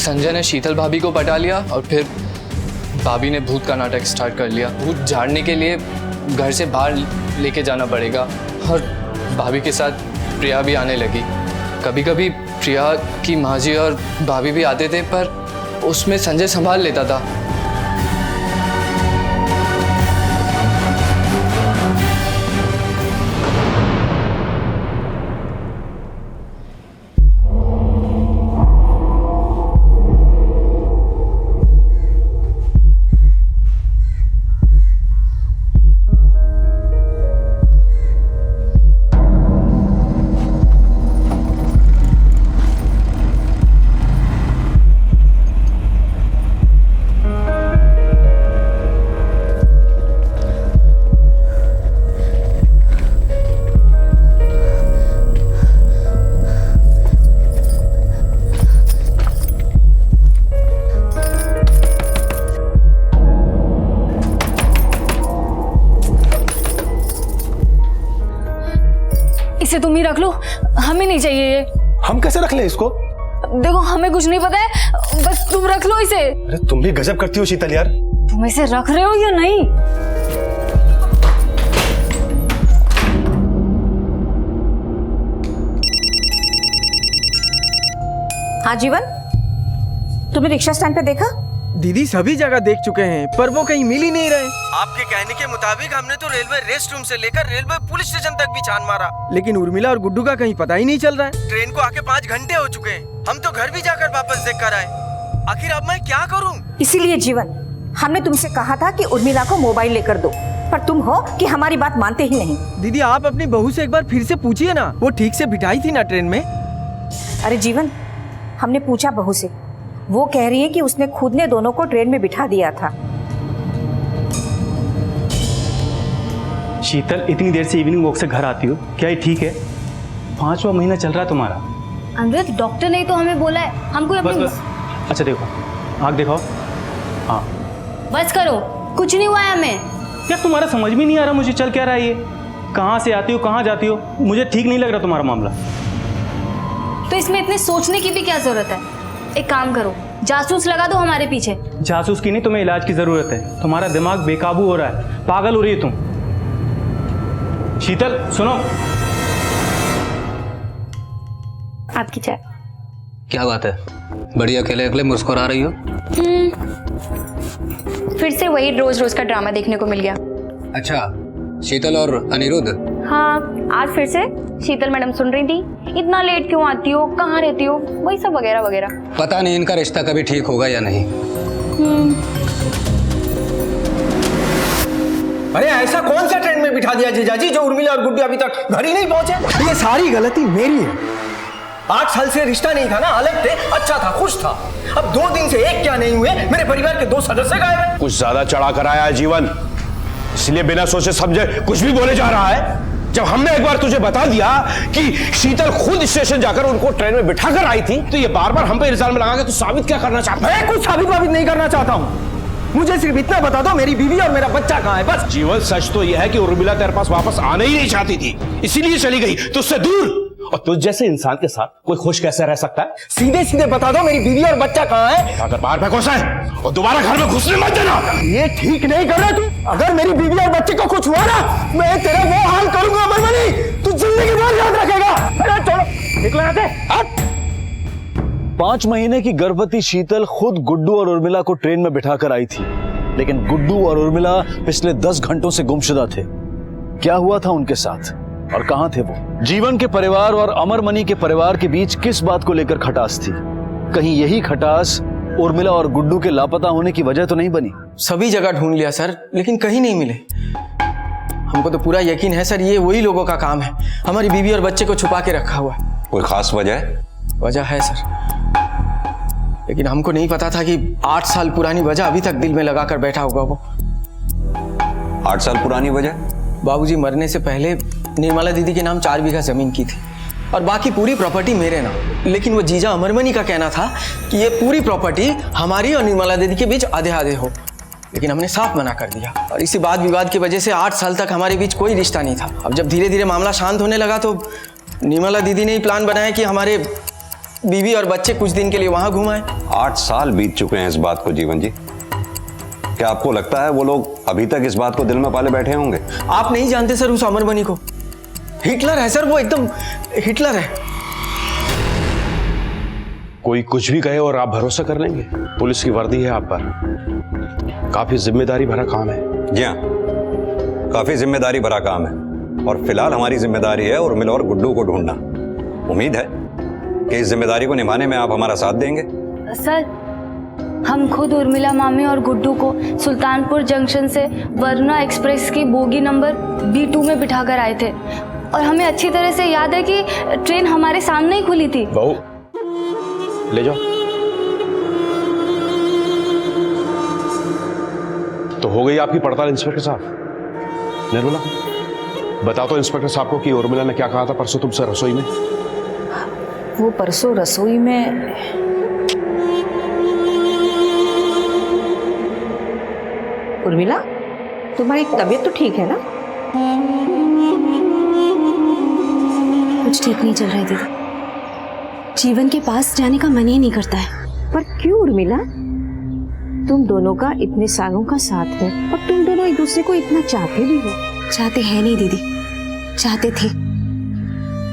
संजय ने शीतल भाभी को पटा लिया और फिर भाभी ने भूत का नाटक स्टार्ट कर लिया। भूत झाड़ने के लिए घर से बाहर लेके जाना पड़ेगा और भाभी के साथ प्रिया भी आने लगी। कभी कभी प्रिया की माँ जी और भाभी भी आते थे, पर उसमें संजय संभाल लेता था। इसे तुम ही रख लो, हमें नहीं चाहिए ये। हम कैसे रख ले इसको? देखो हमें कुछ नहीं पता है, बस तुम रख लो इसे। अरे तुम भी गजब करती हो शीतल यार। तुम इसे रख रहे हो या नहीं? हाँ जीवन, तुमने रिक्शा स्टैंड पे देखा? दीदी सभी जगह देख चुके हैं पर वो कहीं मिल ही नहीं रहे। आपके कहने के मुताबिक हमने तो रेलवे रेस्ट रूम से लेकर रेलवे पुलिस स्टेशन तक भी छान मारा, लेकिन उर्मिला और गुड्डू का कहीं पता ही नहीं चल रहा है। ट्रेन को आके 5 घंटे हो चुके हैं। हम तो घर भी जाकर वापस देख कर आए। आखिर अब मैं क्या करूं? इसीलिए जीवन, हमने तुमसे कहा था कि उर्मिला को मोबाइल लेकर दो, पर तुम हो कि हमारी बात मानते ही नहीं। दीदी आप अपनी बहू से एक बार फिर से पूछिए ना, वो ठीक से बिठाई थी ना ट्रेन में। अरे जीवन, हमने पूछा बहू से, वो कह रही है कि उसने खुद ने दोनों को ट्रेन में बिठा दिया था। शीतल, इतनी देर से इवनिंग वॉक से घर आती हो, क्या ये ठीक है? 5वां महीना चल रहा है तुम्हारा। अमृत, डॉक्टर ने तो हमें बोला है हमको अपनी बस। अच्छा देखो, आँख दिखाओ। हाँ बस करो, कुछ नहीं हुआ है हमें। यार तुम्हारा समझ में नहीं आ रहा मुझे चल क्या रहा है ये। कहाँ से आती हो, कहाँ जाती हो, मुझे ठीक नहीं लग रहा तुम्हारा मामला। तो इसमें इतने सोचने की भी क्या जरूरत है? एक काम करो, जासूस लगा दो हमारे पीछे। जासूस की नहीं, तुम्हें इलाज की जरूरत है। तुम्हारा दिमाग बेकाबू हो रहा है, पागल हो रही है तुम। शीतल सुनो, आपकी चाय। क्या बात है, बड़ी अकेले अकेले मुस्कुरा रही हो? फिर से वही रोज रोज का ड्रामा देखने को मिल गया। अच्छा, शीतल और अनिरुद्ध? हाँ, आज फिर से शीतल मैडम सुन रही थी, इतना लेट क्यों आती हो, कहाँ रहती हो, वही सब वगैरह वगैरह। पता नहीं इनका रिश्ता कभी ठीक होगा या नहीं। अरे ऐसा कौन सा ट्रेन में बिठा दिया जीजाजी जो उर्मिला और गुड्डू अभी तक घर ही नहीं पहुंचे? ये सारी गलती मेरी है। 8 साल से रिश्ता नहीं था ना, अलग थे, अच्छा था, खुश था। अब 2 दिन से एक क्या नहीं हुए, मेरे परिवार के 2 सदस्य गायब हैं। कुछ ज्यादा चढ़ा कर आया है जीवन, इसलिए बिना सोचे समझे कुछ भी बोले जा रहा है। जब हमने एक बार तुझे बता दिया कि शीतल खुद स्टेशन जाकर उनको ट्रेन में बिठा कर आई थी, तो ये बार बार हम पे इल्जाम लगा के तू साबित क्या करना चाहता है? मैं कुछ साबित नहीं करना चाहता हूँ। मुझे सिर्फ इतना बता दो, मेरी बीवी और मेरा बच्चा कहाँ है, बस। जीवन, सच तो यह है कि उर्मिला तेरे पास वापस आने ही नहीं चाहती थी, इसीलिए चली गई तुझसे दूर। और तुझ जैसे इंसान के साथ कोई खुश कैसे रह सकता है? सीधे सीधे बता दो, मेरी बीवी और बच्चा कहाँ है? अगर बाहर पे घुसा है और दोबारा घर में घुसने मत देना। ये ठीक नहीं कर रहा तू। अगर मेरी बीवी और बच्चे को कुछ हुआ ना, मैं तेरा वो हाल करूंगा अमरमणि, तू जिंदगी भर याद रखेगा। अरे चलो निकलो यहाँ से। 5 महीने की गर्भवती शीतल खुद गुड्डू और उर्मिला को ट्रेन में बिठाकर आई थी, लेकिन गुड्डू और उर्मिला पिछले 10 घंटों से गुमशुदा थे। क्या हुआ था उनके साथ और कहां थे वो? जीवन के परिवार और अमरमणि के परिवार के बीच किस बात को लेकर खटास थी? कहीं यही खटास उर्मिला और गुड्डू के लापता होने की वजह तो नहीं बनी? सभी जगह ढूंढ लिया सर, लेकिन कहीं नहीं मिले। हमको तो पूरा यकीन है सर, ये वही लोगों का काम है, हमारी बीवी और बच्चे को छुपा के रखा हुआ है। कोई खास वजह है? वजह है सर, लेकिन हमको नहीं पता था कि 8 साल पुरानी वजह अभी तक दिल में लगा कर बैठा होगा वो। 8 साल पुरानी वजह? बाबूजी मरने से पहले निर्मला दीदी के नाम 4 बीघा जमीन की थी और बाकी पूरी प्रॉपर्टी मेरे नाम। लेकिन वो जीजा अमरमणि का कहना था कि ये पूरी प्रॉपर्टी हमारी और निर्मला दीदी के बीच आधे आधे हो, लेकिन हमने साफ मना कर दिया। और इसी वाद विवाद की वजह से 8 साल तक हमारे बीच कोई रिश्ता नहीं था। अब जब धीरे धीरे मामला शांत होने लगा तो निर्मला दीदी ने ही प्लान बनाया कि हमारे बीवी और बच्चे कुछ दिन के लिए वहां घुमाए। 8 साल बीत चुके हैं इस बात को जीवन जी। क्या आपको लगता है वो लोग अभी तक इस बात को दिल में पाले बैठे होंगे? आप नहीं जानते सर उस अमरमणि को। हिटलर है सर, वो एकदम हिटलर है। कोई कुछ भी कहे और आप भरोसा कर लेंगे? पुलिस की वर्दी है आप पर, काफी जिम्मेदारी भरा काम है। जी हाँ, काफी जिम्मेदारी भरा काम है और फिलहाल हमारी जिम्मेदारी है उर्मिला और गुड्डू को ढूंढना। उम्मीद है कि इस जिम्मेदारी को निभाने में आप हमारा साथ देंगे। सर, हम खुद उर्मिला मामी और गुड्डू को सुल्तानपुर जंक्शन से वरुणा एक्सप्रेस की बोगी नंबर B2 में बिठाकर आए थे और हमें अच्छी तरह से याद है कि ट्रेन हमारे सामने ही खुली थी। बहू ले जाओ। तो हो गई आपकी पड़ताल इंस्पेक्टर साहब। निर्मला, बताओ तो इंस्पेक्टर साहब को कि उर्मिला ने क्या कहा था परसों तुमसे रसोई में? वो परसों रसोई में उर्मिला, तुम्हारी तबीयत तो ठीक है ना? कुछ ठीक नहीं चल रहा है दीदी। जीवन के पास जाने का मन ही नहीं करता है। पर क्यों उर्मिला? तुम दोनों का इतने सालों का साथ है और तुम दोनों एक दूसरे को इतना चाहते भी हो। चाहते हैं नहीं दीदी, चाहते थे।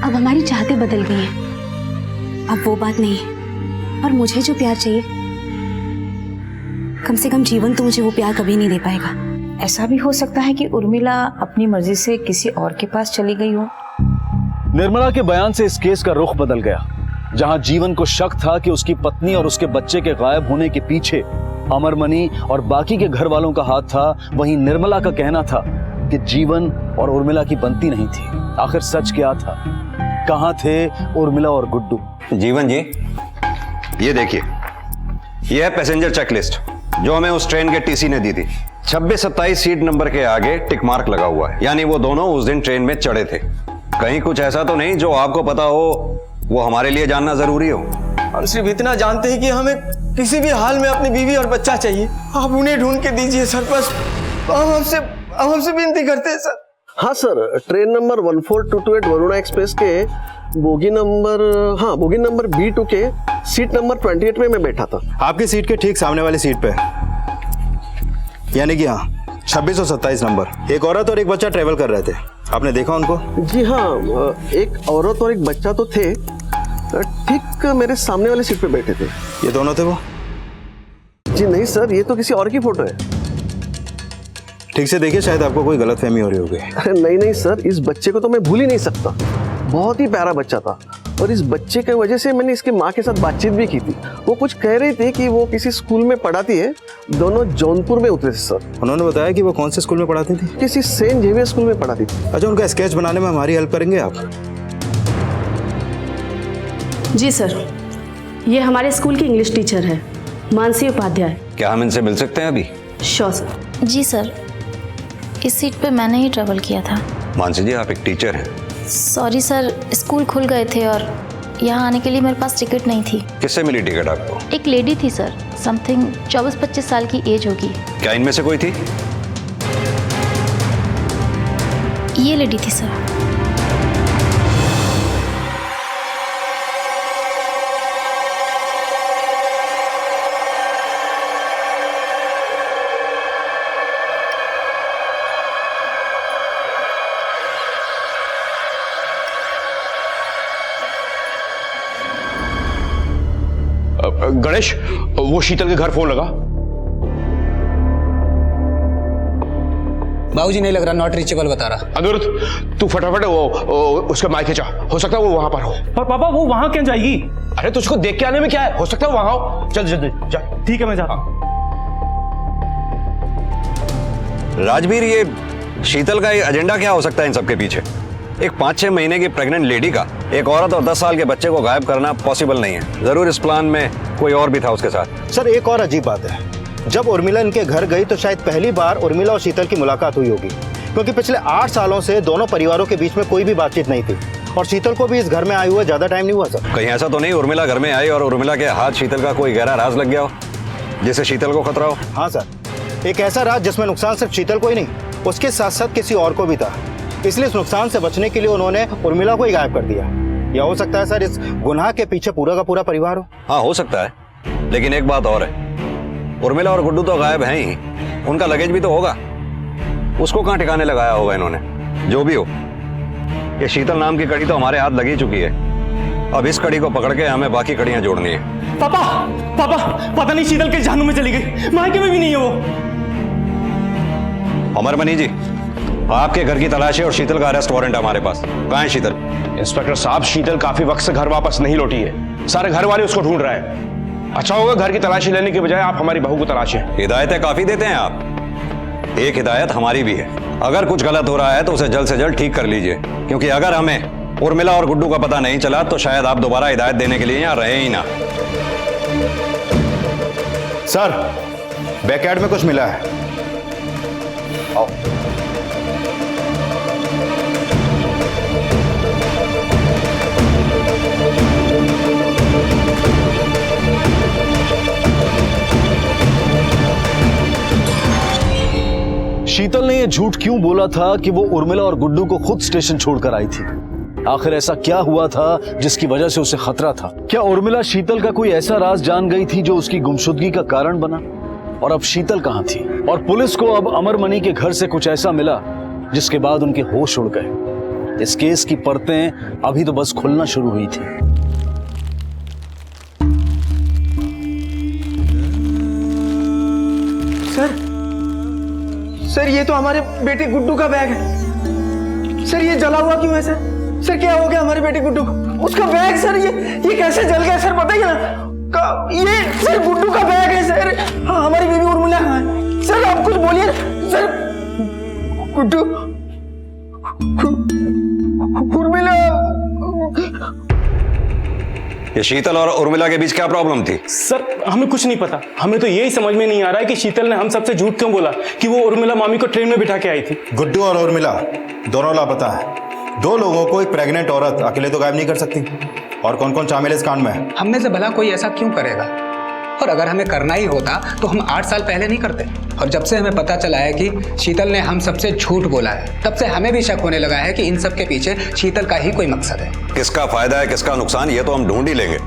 अब हमारी चाहते बदल गई हैं। अब वो बात नहीं है। और मुझे जो प्यार चाहिए, कम से कम जीवन तो मुझे वो प्यार कभी नहीं दे पाएगा। ऐसा भी हो सकता है कि उर्मिला अपनी मर्जी से किसी और के पास चली गई हो। निर्मला के बयान से इस केस का रुख बदल गया। जहां जीवन को शक था कि उसकी पत्नी और उसके बच्चे के गायब होने के पीछे अमरमणि और बाकी के घर वालों का हाथ था, वहीं निर्मला का कहना था कि जीवन और उर्मिला की बनती नहीं थी। आखिर सच क्या था? कहां थे उर्मिला और गुड्डू? जीवन जी, ये देखिए, ये है पैसेंजर चेकलिस्ट जो हमें उस ट्रेन के टीसी ने दी थी। 26-27 सीट नंबर के आगे टिक मार्क लगा हुआ है, यानी वो दोनों उस दिन ट्रेन में चढ़े थे। कहीं कुछ ऐसा तो नहीं जो आपको पता हो, वो हमारे लिए जानना जरूरी हो? हम सिर्फ इतना जानते हैं कि हमें किसी भी हाल में अपनी बीवी और बच्चा चाहिए। आप उन्हें ढूंढ के दीजिए सर, बस हम हमसे विनती करते हैं सर। हाँ sir, train number 14228 Varuna express के बोगी नंबर B2 के सीट नंबर 28 में मैं बैठा था। आपकी सीट के ठीक सामने वाली सीट पे, यानी कि हाँ 26 और 27 नंबर, एक औरत और एक बच्चा ट्रेवल कर रहे थे। आपने देखा उनको? जी हाँ, एक औरत और एक बच्चा तो थे, ठीक मेरे सामने वाली सीट पे बैठे थे। ये दोनों थे वो? जी नहीं सर, ये तो किसी और की फोटो है। ठीक से देखिए, शायद आपको कोई गलतफहमी हो रही होगी। अरे नहीं सर, इस बच्चे को तो मैं भूल ही नहीं सकता। बहुत ही प्यारा बच्चा था और इस बच्चे की वजह से मैंने इसकी माँ के साथ बातचीत भी की थी। वो कुछ कह रही थी कि वो किसी स्कूल में पढ़ाती है। दोनों जौनपुर में उतरे थे सर। उन्होंने बताया कि वो कौन से स्कूल में पढ़ाती थी? किसी सेंट जेवियर स्कूल में पढ़ाती थी। अच्छा, उनका स्केच बनाने में हमारी हेल्प करेंगे आप? जी सर, ये हमारे स्कूल की इंग्लिश टीचर है, मानसी उपाध्याय। क्या हम इनसे मिल सकते हैं अभी? Sure sir. जी सर, इस सीट पे मैंने ही ट्रेवल किया था। मानसी जी, आप एक टीचर हैं। सॉरी सर, स्कूल खुल गए थे और यहाँ आने के लिए मेरे पास टिकट नहीं थी। किससे मिली टिकट आपको? एक लेडी थी सर, समथिंग 24-25 साल की एज होगी। क्या इनमें से कोई थी? ये लेडी थी सर। गणेश, वो शीतल के घर फोन लगा। बाबूजी नहीं लग रहा, नॉट रीचेबल बता रहा। अनिरुद्ध, तू फटाफट वो उसका माइक खींचा, हो सकता है वो वहां पर हो। पर पापा वो वहां क्यों जाएगी? अरे तुझको देख के आने में क्या है, हो सकता है वहां हो। चल जल्दी जा। ठीक है, मैं जाता हूं। राजवीर, ये शीतल का एजेंडा क्या हो सकता है इन सबके पीछे? एक 5-6 महीने की प्रेग्नेंट लेडी का एक औरत और 10 साल के बच्चे को गायब करना पॉसिबल नहीं है। जरूर इस प्लान में कोई और भी था उसके साथ। सर, एक और अजीब बात है, जब उर्मिला इनके घर गई तो शायद पहली बार उर्मिला और शीतल की मुलाकात हुई होगी, क्योंकि पिछले 8 सालों से दोनों परिवारों के बीच में कोई भी बातचीत नहीं थी और शीतल को भी इस घर में आए हुए ज्यादा टाइम नहीं हुआ सर। कहीं ऐसा तो नहीं उर्मिला घर में आई और उर्मिला के हाथ शीतल का कोई गहरा राज लग गया हो जिससे शीतल को खतरा हो? हाँ सर, एक ऐसा राज जिसमें नुकसान सिर्फ शीतल को ही नहीं, उसके साथ साथ किसी और को भी था। इसलिए इस नुकसान से बचने के लिए उन्होंने उर्मिला को ही गायब कर दिया। या हो सकता है सर इस गुनाह के पीछे पूरा का पूरा परिवार हो। हाँ हो सकता है, लेकिन एक बात और है, उर्मिला और गुड्डू तो गायब हैं ही, उनका लगेज भी तो होगा, उसको कहाँ ठिकाने लगाया होगा इन्होंने। जो भी हो, ये शीतल नाम की कड़ी तो हमारे हाथ लगी चुकी है, अब इस कड़ी को पकड़ के हमें बाकी कड़ियां जोड़नी है। पापा पापा पता नहीं शीतल के जहनुम में चली गई, मायके में भी नहीं है वो। अमरमणि जी, आपके घर की तलाश है और शीतल का अरेस्ट वारंट है हमारे पास। कहाँ है शीतल? इंस्पेक्टर साहब, शीतल काफी वक्त से घर वापस नहीं लौटी है, सारे घर वाले उसको ढूंढ रहे हैं। अच्छा होगा घर की तलाशी लेने के बजाय आप हमारी बहू को तलाशें। हिदायतें काफी देते हैं आप, एक हिदायत हमारी भी है, अगर कुछ गलत हो रहा है तो उसे जल्द से जल्द ठीक कर लीजिए, क्योंकि अगर हमें उर्मिला और गुड्डू का पता नहीं चला तो शायद आप दोबारा हिदायत देने के लिए यहाँ रहे ही ना। सर, बैकयार्ड में कुछ मिला है। आओ। शीतल ने यह झूठ क्यों बोला था कि वो उर्मिला और गुड्डू को खुद स्टेशन छोड़कर आई थी? आखिर ऐसा क्या हुआ था जिसकी वजह से उसे खतरा था? क्या उर्मिला शीतल का कोई ऐसा राज जान गई थी जो उसकी गुमशुदगी का कारण बना? और अब शीतल कहां थी? और पुलिस को अब अमरमणि के घर से कुछ ऐसा मिला जिसके बाद उनके होश उड़ गए। इस केस की परतें अभी तो बस खुलना शुरू हुई थी। सर ये तो हमारे बेटे गुड्डू का बैग है। सर ये जला हुआ क्यों है सर? सर क्या हो गया हमारे बेटे गुड्डू को? उसका बैग सर, ये कैसे जल गया सर, बताइए ना। ये सर गुड्डू का बैग है सर। हाँ, हमारी बेबी उर्मिला कहाँ है? सर आप कुछ बोलिए सर। गुड्डू, उर्मिला। ये शीतल और उर्मिला के बीच क्या प्रॉब्लम थी? सर हमें कुछ नहीं पता, हमें तो यही समझ में नहीं आ रहा है कि शीतल ने हम सबसे झूठ क्यों बोला कि वो उर्मिला मामी को ट्रेन में बिठा के आई थी। गुड्डू और उर्मिला दोनों लापता है। दो लोगों को एक प्रेग्नेंट औरत अकेले तो गायब नहीं कर सकती। और कौन कौन शामिल है इस कांड में? हम में से भला कोई ऐसा क्यों करेगा? और अगर हमें करना ही होता तो हम 8 साल पहले नहीं करते। और जब से हमें पता चला है कि शीतल ने हम सबसे झूठ बोला है, तब से हमें भी शक होने लगा है कि इन सब के पीछे शीतल का ही कोई मकसद है। किसका फायदा है किसका नुकसान, ये तो हम ढूंढ ही लेंगे।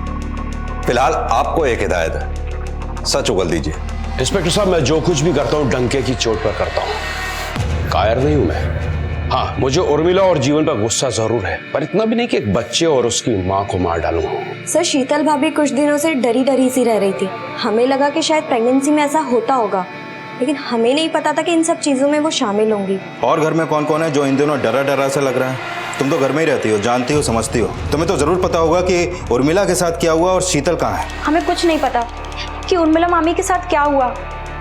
फिलहाल आपको एक हिदायत है, सच उगल दीजिए। इंस्पेक्टर साहब, मैं जो कुछ भी करता हूँ डंके की चोट पर करता हूँ, कायर नहीं हूं मैं। हाँ, मुझे उर्मिला और जीवन पर गुस्सा जरूर है, पर इतना भी नहीं कि एक बच्चे और उसकी माँ को मार डालूं। सर, शीतल भाभी कुछ दिनों से डरी डरी सी रह रही थी। हमें लगा कि शायद प्रेगनेंसी में ऐसा होता होगा, लेकिन हमें नहीं पता था कि इन सब चीजों में वो शामिल होंगी। और घर में कौन कौन है जो इन दिनों डरा डरा सा लग रहा है? तुम तो घर में ही रहती हो, जानती हो, समझती हो। तुम्हें तो जरूर पता होगा कि उर्मिला के साथ क्या हुआ और शीतल कहाँ है। हमें कुछ नहीं पता कि उर्मिला मामी के साथ क्या हुआ,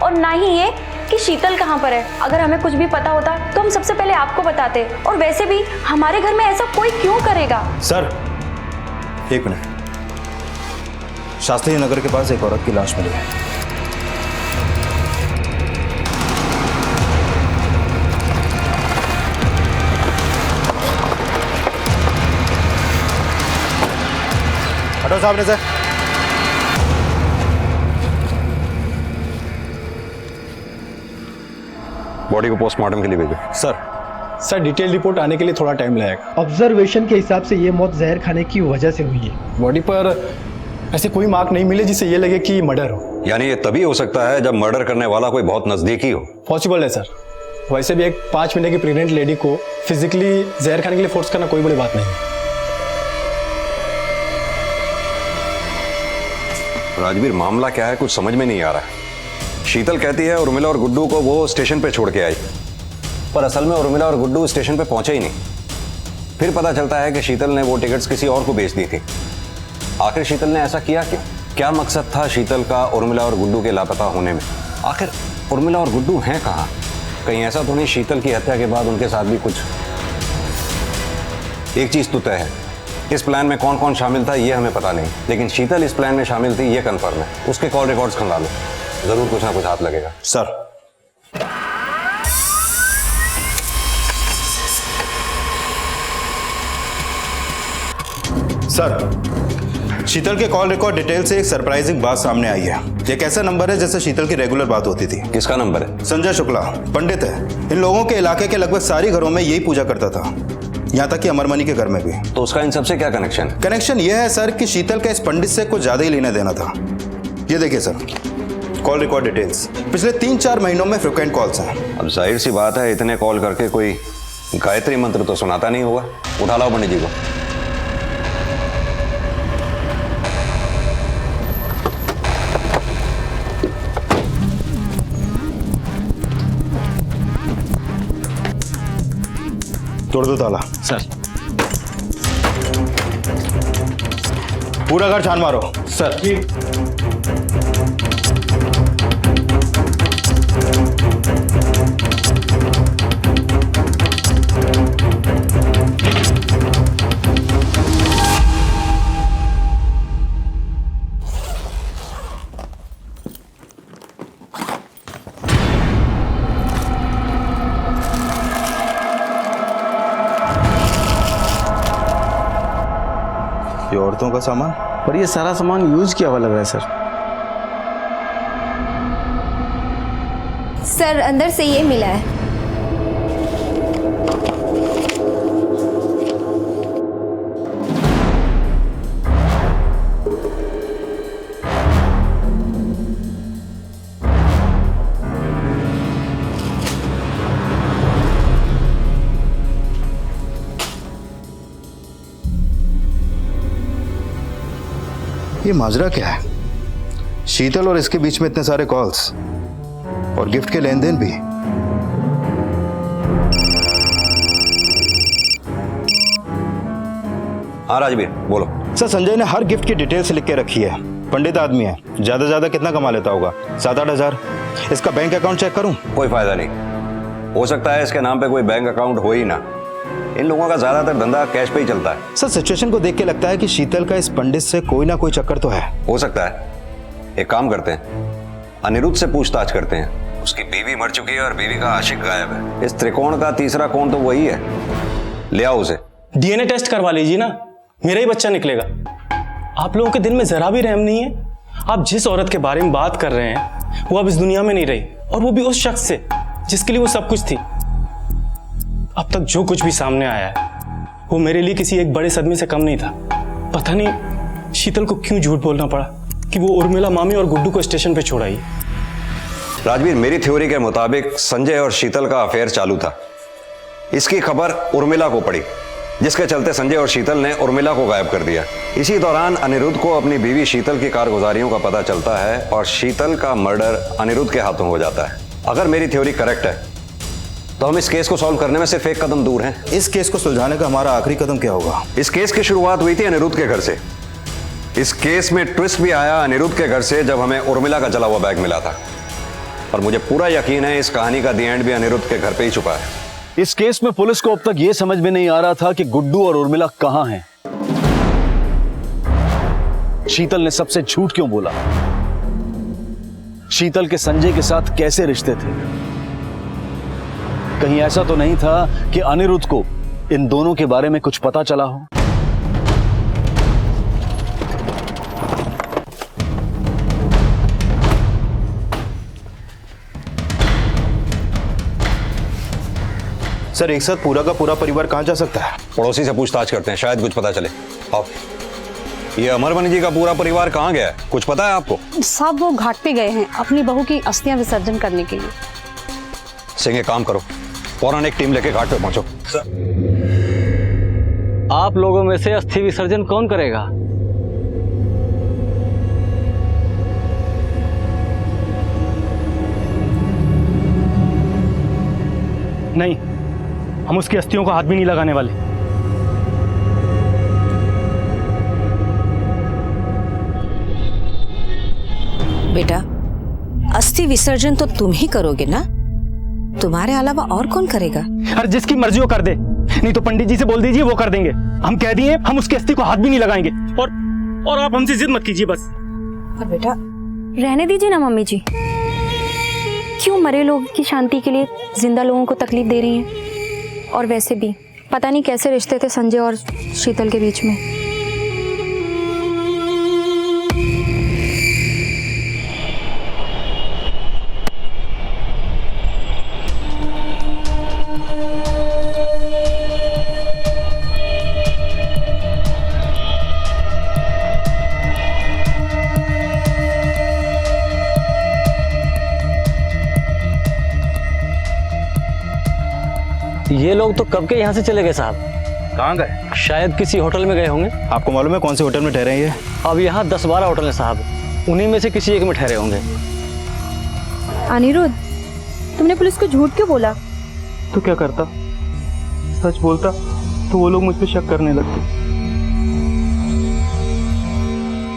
और ना ही ये कि शीतल कहाँ पर है। अगर हमें कुछ भी पता होता तो हम सबसे पहले आपको बताते। और वैसे भी हमारे घर में ऐसा कोई क्यों करेगा? सर, एक मिनट। शास्त्री नगर के पास एक औरत की लाश मिली है। हटो सामने से। बॉडी को पोस्टमार्टम के लिए भेजो। सर डिटेल रिपोर्ट आने के लिए थोड़ा टाइम लगेगा। ऑब्जर्वेशन के हिसाब से ये मौत जहर खाने की वजह से हुई है। बॉडी पर ऐसे कोई मार्क नहीं मिले जिससे ये लगे कि मर्डर हो। यानी ये तभी हो सकता है जब मर्डर करने वाला कोई बहुत नजदीकी हो। पॉसिबल है सर। वैसे भी एक 5 महीने की प्रेग्नेंट लेडी को फिजिकली जहर खाने के लिए फोर्स करना कोई बड़ी बात नहीं है। राजवीर, मामला क्या है कुछ समझ में नहीं आ रहा है। शीतल कहती है उर्मिला और गुड्डू को वो स्टेशन पे छोड़ के आई, पर असल में उर्मिला और गुड्डू स्टेशन पे पहुंचे ही नहीं। फिर पता चलता है कि शीतल ने वो टिकट्स किसी और को बेच दी थी। आखिर शीतल ने ऐसा किया क्यों? क्या मकसद था शीतल का उर्मिला और गुड्डू के लापता होने में? आखिर उर्मिला और गुड्डू हैं कहाँ? कहीं ऐसा तो नहीं शीतल की हत्या के बाद उनके साथ भी कुछ? एक चीज तो तय है, इस प्लान में कौन कौन शामिल था ये हमें पता नहीं, लेकिन शीतल इस प्लान में शामिल थी ये कंफर्म है। उसके कॉल रिकॉर्ड्स खंगालो, जरूर कुछ ना कुछ हाथ लगेगा। सर, शीतल के कॉल रिकॉर्ड डिटेल से एक सरप्राइजिंग बात सामने आई है। एक ऐसा नंबर है जैसे शीतल की रेगुलर बात होती थी। किसका नंबर है? संजय शुक्ला, पंडित है। इन लोगों के इलाके के लगभग सारी घरों में यही पूजा करता था। यहाँ तक कि अमरमणि के घर में भी। तो उसका इन सबसे क्या कनेक्शन? कनेक्शन यह है सर कि शीतल का इस पंडित से कुछ ज्यादा ही लेना देना था। ये देखिए सर, कॉल रिकॉर्ड डिटेल्स पिछले 3-4 महीनों में फ्रिक्वेंट कॉल्स हैं। अब जाहिर सी बात है, इतने कॉल करके कोई गायत्री मंत्र तो सुनाता नहीं होगा। उठा लाओ पंडित जी को। तोड़ दो ताला। सर। पूरा घर छान मारो। सर। ये औरतों का सामान, पर ये सारा सामान यूज किया हुआ लग रहा है सर। सर अंदर से ये मिला है। ये माजरा क्या है? शीतल और इसके बीच में इतने सारे कॉल्स और गिफ्ट के लेन देन भी। हाँ राजवीर बोलो। सर संजय ने हर गिफ्ट की डिटेल्स लिख के रखी है। पंडित आदमी है, ज्यादा से ज्यादा कितना कमा लेता होगा? 7-8 हजार। इसका बैंक अकाउंट चेक करूं? कोई फायदा नहीं। हो सकता है इसके नाम पे कोई बैंक अकाउंट हो ही ना। इन लोगों का ज्यादातर धंधा कैश पे ही चलता है। सर सिचुएशन को देख के लगता है कि शीतल का इस पंडित से कोई ना कोई चक्कर तो है। हो सकता है। एक काम करते हैं, अनिरुद्ध से पूछताछ करते हैं। उसकी बीवी मर चुकी है और बीवी का आशिक गायब है। इस त्रिकोण का तीसरा कोण तो वही है। ले आओ उसे। डीएनए टेस्ट करवा लीजिए ना, मेरा ही बच्चा निकलेगा। आप लोगों के दिल में जरा भी रहम नहीं है। आप जिस औरत के बारे में बात कर रहे हैं वो अब इस दुनिया में नहीं रही, और वो भी उस शख्स से जिसके लिए वो सब कुछ थी। अब तक जो कुछ भी सामने आया है वो मेरे लिए किसी एक बड़े सदमे से कम नहीं था। पता नहीं शीतल को क्यों झूठ बोलना पड़ा कि वो उर्मिला मामी और गुड्डू को स्टेशन पे छोड़ाई। राजवीर, मेरी थ्योरी के मुताबिक संजय और शीतल का अफेयर चालू था। इसकी खबर उर्मिला को पड़ी, जिसके चलते संजय और शीतल ने उर्मिला को गायब कर दिया। इसी दौरान अनिरुद्ध को अपनी बीवी शीतल की कारगुजारियों का पता चलता है और शीतल का मर्डर अनिरुद्ध के हाथों हो जाता है। अगर मेरी थ्योरी करेक्ट है तो हम इस केस को सॉल्व करने में सिर्फ एक कदम दूर हैं। इस केस को सुलझाने का हमारा आखिरी कदम क्या होगा? इस केस की शुरुआत हुई थी अनिरुद्ध के घर से। इस केस में ट्विस्ट भी आया अनिरुद्ध के घर से, जब हमें उर्मिला का जला हुआ बैग मिला था। और मुझे पूरा यकीन है इस कहानी का दी एंड भी अनिरुद्ध के घर पे ही छुपा है। इस केस में पुलिस को अब तक यह समझ में नहीं आ रहा था कि गुड्डू और उर्मिला कहां हैं। शीतल ने सबसे झूठ क्यों बोला? शीतल के संजय के साथ कैसे रिश्ते थे? कहीं ऐसा तो नहीं था कि अनिरुद्ध को इन दोनों के बारे में कुछ पता चला हो? सर एक साथ पूरा का पूरा परिवार कहां जा सकता है? पड़ोसी से पूछताछ करते हैं, शायद कुछ पता चले। आओ। ये अमरमणि जी का पूरा परिवार कहां गया है, कुछ पता है आपको? सब वो घाट पे गए हैं अपनी बहू की अस्थियां विसर्जन करने के लिए। सिंह, काम करो, फौरन एक टीम लेके घाट पे पहुंचो। आप लोगों में से अस्थि विसर्जन कौन करेगा? नहीं, हम उसकी अस्थियों को हाथ भी नहीं लगाने वाले। बेटा, अस्थि विसर्जन तो तुम ही करोगे ना? तुम्हारे अलावा और कौन करेगा? अरे जिसकी मर्जी हो कर दे, नहीं तो पंडित जी से बोल दीजिए, वो कर देंगे। हम कह दिए हम उसकी अस्थि को हाथ भी नहीं लगाएंगे। और आप हमसे जिद मत कीजिए बस। पर बेटा रहने दीजिए ना मम्मी जी, क्यों मरे लोगों की शांति के लिए जिंदा लोगों को तकलीफ दे रही हैं? और वैसे भी पता नहीं कैसे रिश्ते थे संजय और शीतल के बीच में। ये लोग तो कब के यहाँ से चले गए साहब। कहाँ गए? शायद किसी होटल में गए होंगे। आपको मालूम है कौन से होटल में ठहरे हैं ये? अब यहाँ 10-12 होटल हैं साहब, उन्हीं में से किसी एक में ठहरे होंगे। अनिरुद्ध, तुमने पुलिस को झूठ क्यों बोला? तो क्या करता, सच बोलता तो वो लोग मुझ पे शक करने लगते।